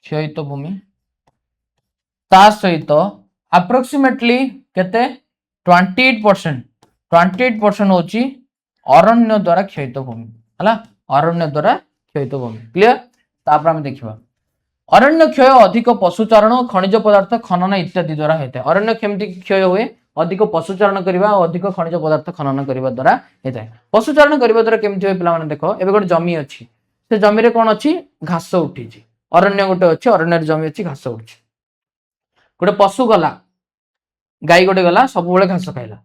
क्षयित भूमि ता सहित अप्रोक्सीमेटली केते 28% होची अरण्य द्वारा क्षयित भूमि हला अरण्य द्वारा क्षयित भूमि क्लियर। तापर हम देखिबा अरण्य क्षय अधिक पशुचारण खनिज पदार्थ खनन इत्यादि द्वारा होता है। अरण्य केमती क्षय हुए अधिक पशुचारण करबा और अधिक खनिज पदार्थ खनन करबा द्वारा होता है। पशुचारण करबा द्वारा केमती होय पिला माने देखो एबे गोटे जमी अछि से जमी रे कोन अछि घास उठिछि अरण्य गोटे अछि अरण्य जमी अछि घास उठिछि गोटे पशु गला गाई गोटे गला सब बेले घास खाइला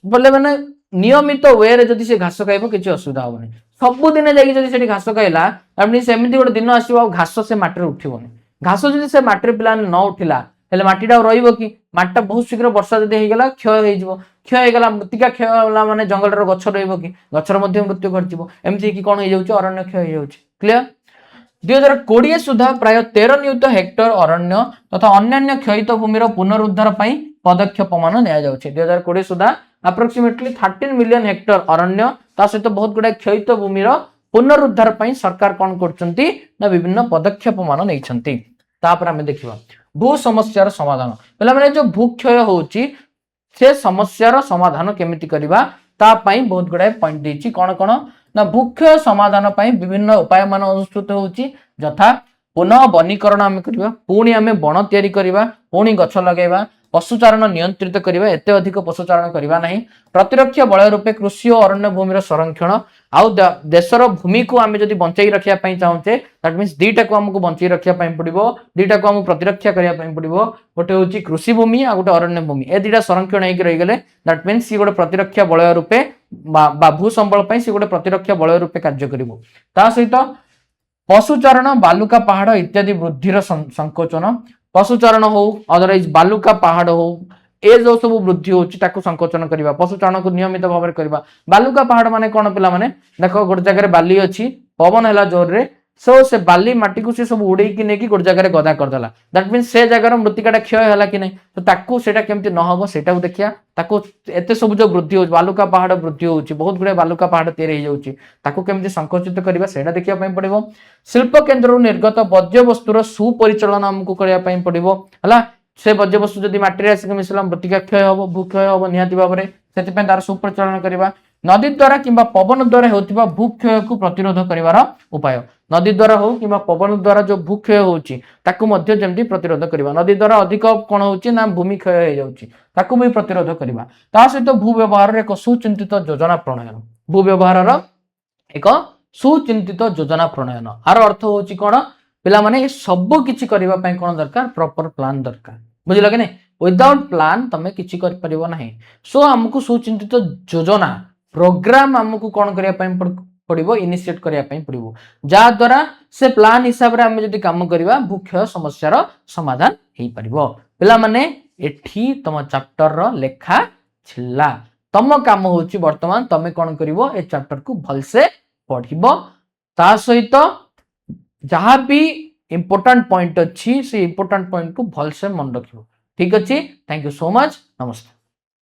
बोले माने नियमित वे रे जदि से घास खाइबो किछि असुविधा होबनी सब दिन जाई जदि सेठी घास खाइला अपनी सेमिति गोटे दिन आसीबो घास से माटी रे उठिबोनी घास जदि से माटी रे पिला न उठिला हेले माटीटा रहिबो कि माटीटा बहुत शीघ्र वर्षा जदि हेगला क्षय हेजिबो क्षय हेगला मृत्तिका क्षय होला माने जंगल रो गछ रहिबो कि गछर मध्ये मृत्यु घटिबो एमति कि कोन हे जाउची अरण्य क्षय हे जाउची क्लियर। 2020 सुधा प्राय 13 नियुत हेक्टर अरण्य तथा अन्य क्षयित भूमिर पुनरुद्धार पई पदक्षेप मान निया जाउची 2020 सुधा अप्रोक्सीमेटली 13 मिलियन हेक्टर अरण्य ता सहित बहुत गुडा क्षयित भूमिर पुनरुद्धार पई सरकार कोन करचंती ना विभिन्न पदक्षेप मान नैछंती। तापर हमें देखिबा भू समस्यार समाधान पहला माने जो भूक्षय होची से समस्यार समाधान केमिति करिबा ता पई बहुत गुडा पॉइंट देछि कोन कोन ना भूक्षय समाधान पई विभिन्न उपाय मान अनुष्ठित होची जथा पुनः वनीकरण आमे करिबा पुणी आमे वन तयारी करिबा पुणी गछ लगेबा पशुचारण नियंत्रित करिबा एते अधिक पशुचारण करिबा नहीं प्रतिरक्षा बलय रूपे कृषि और अरण्य भूमिर संरक्षण आउ देशर भूमि को आमे जदि बंचाई रखिया पई चाहूचे दैट मींस दीटा को हमको बंचाई रखिया पई पड़िबो दीटा को हमको प्रतिरक्षा करिया पई पड़िबो गोटे होची कृषि भूमि आ गोटे अरण्य भूमि ए दीटा संरक्षण हेकि रहि गेले दैट मींस सी गोटे प्रतिरक्षा बलय रूपे बा भू संबल पई सी गोटे प्रतिरक्षा बलय रूपे कार्य करिवो। ता सहित पशुचारण बालुका पहाड़ इत्यादि वृद्धिर संकोचन पशुचारण हो अदरवाइज बालुका पहाड़ हो ए जो सब वृद्धि होची ताको संकोचन करिबा पशुचारण को नियमित भाव में करिबा। बालुका पहाड़ माने कोन पिला माने देखो गोटे जगह बाली अछि पवन हैला जोर रे सो से बाली माटी को से सब उड़े कि नेकी गोटे जगह गदा कर देला दैट मींस से जगह मृत्तिकाटा क्षय हैला कि नहीं तो ताको सेटा केमति न होबो सेटा को देखिया ताको एते सब जो वृद्धि हो बालुका पहाड़ वृद्धि होची बहुत गुडे बालुका पहाड़ तेरे हे जाउची ताको केमति संकोचित करिबा सेटा देखिया पई पड़िबो। शिल्प केंद्र निर्गत वर्ज्य वस्तुर सुपरिचालन हमको करिया पई पड़िबो हला से वर्ज्य वस्तु जदि माटी रे आसी मिसला मृत्तिका क्षय होबो भूक्षय होबो निहाती भाबरे सेति पे तार सुपरिचालन करिबा। नदी द्वारा किंबा पवन द्वारा होतिबा भूक्षय को प्रतिरोध करिवार उपाय नदी द्वारा हो किंबा पवन द्वारा जो भूक्षय होची ताकू मध्य जेमति प्रतिरोध करिबा नदी द्वारा अधिक कोन होची ना भूमि क्षय हे जाउची ताकू भी प्रतिरोध करिबा। ता सहित भू व्यवहार रे एक सुचिंतित योजना प्रणयन भू व्यवहार रो एक सुचिंतित योजना प्रणयन आर अर्थ होची कोन पिला माने सब किछि करबा पय कोन दरकार प्रॉपर प्लान दरकार बुझिलो कि नै विदाउट प्लान तमे किछि कर परिबो नाही सो हमकु सुचिंतित योजना प्रोग्राम हमकु कोन करिया पय पड़िबो इनिशिएट करिया पय पड़िबो जा द्वारा से प्लान हिसाब रे हम जदी काम करबा मुख्य समस्या रो समाधान हेई परिबो पिला माने एठी तम चैप्टर रो लेखा छिल्ला तम काम होची वर्तमान तमे कोन करिवो ए चैप्टर को भलसे पढ़िबो ता सहित जहां भी इंपोर्टेंट पॉइंट अछि से इंपोर्टेंट पॉइंट को भलसे मन रखिबो ठीक अछि थैंक यू सो मच नमस्ते।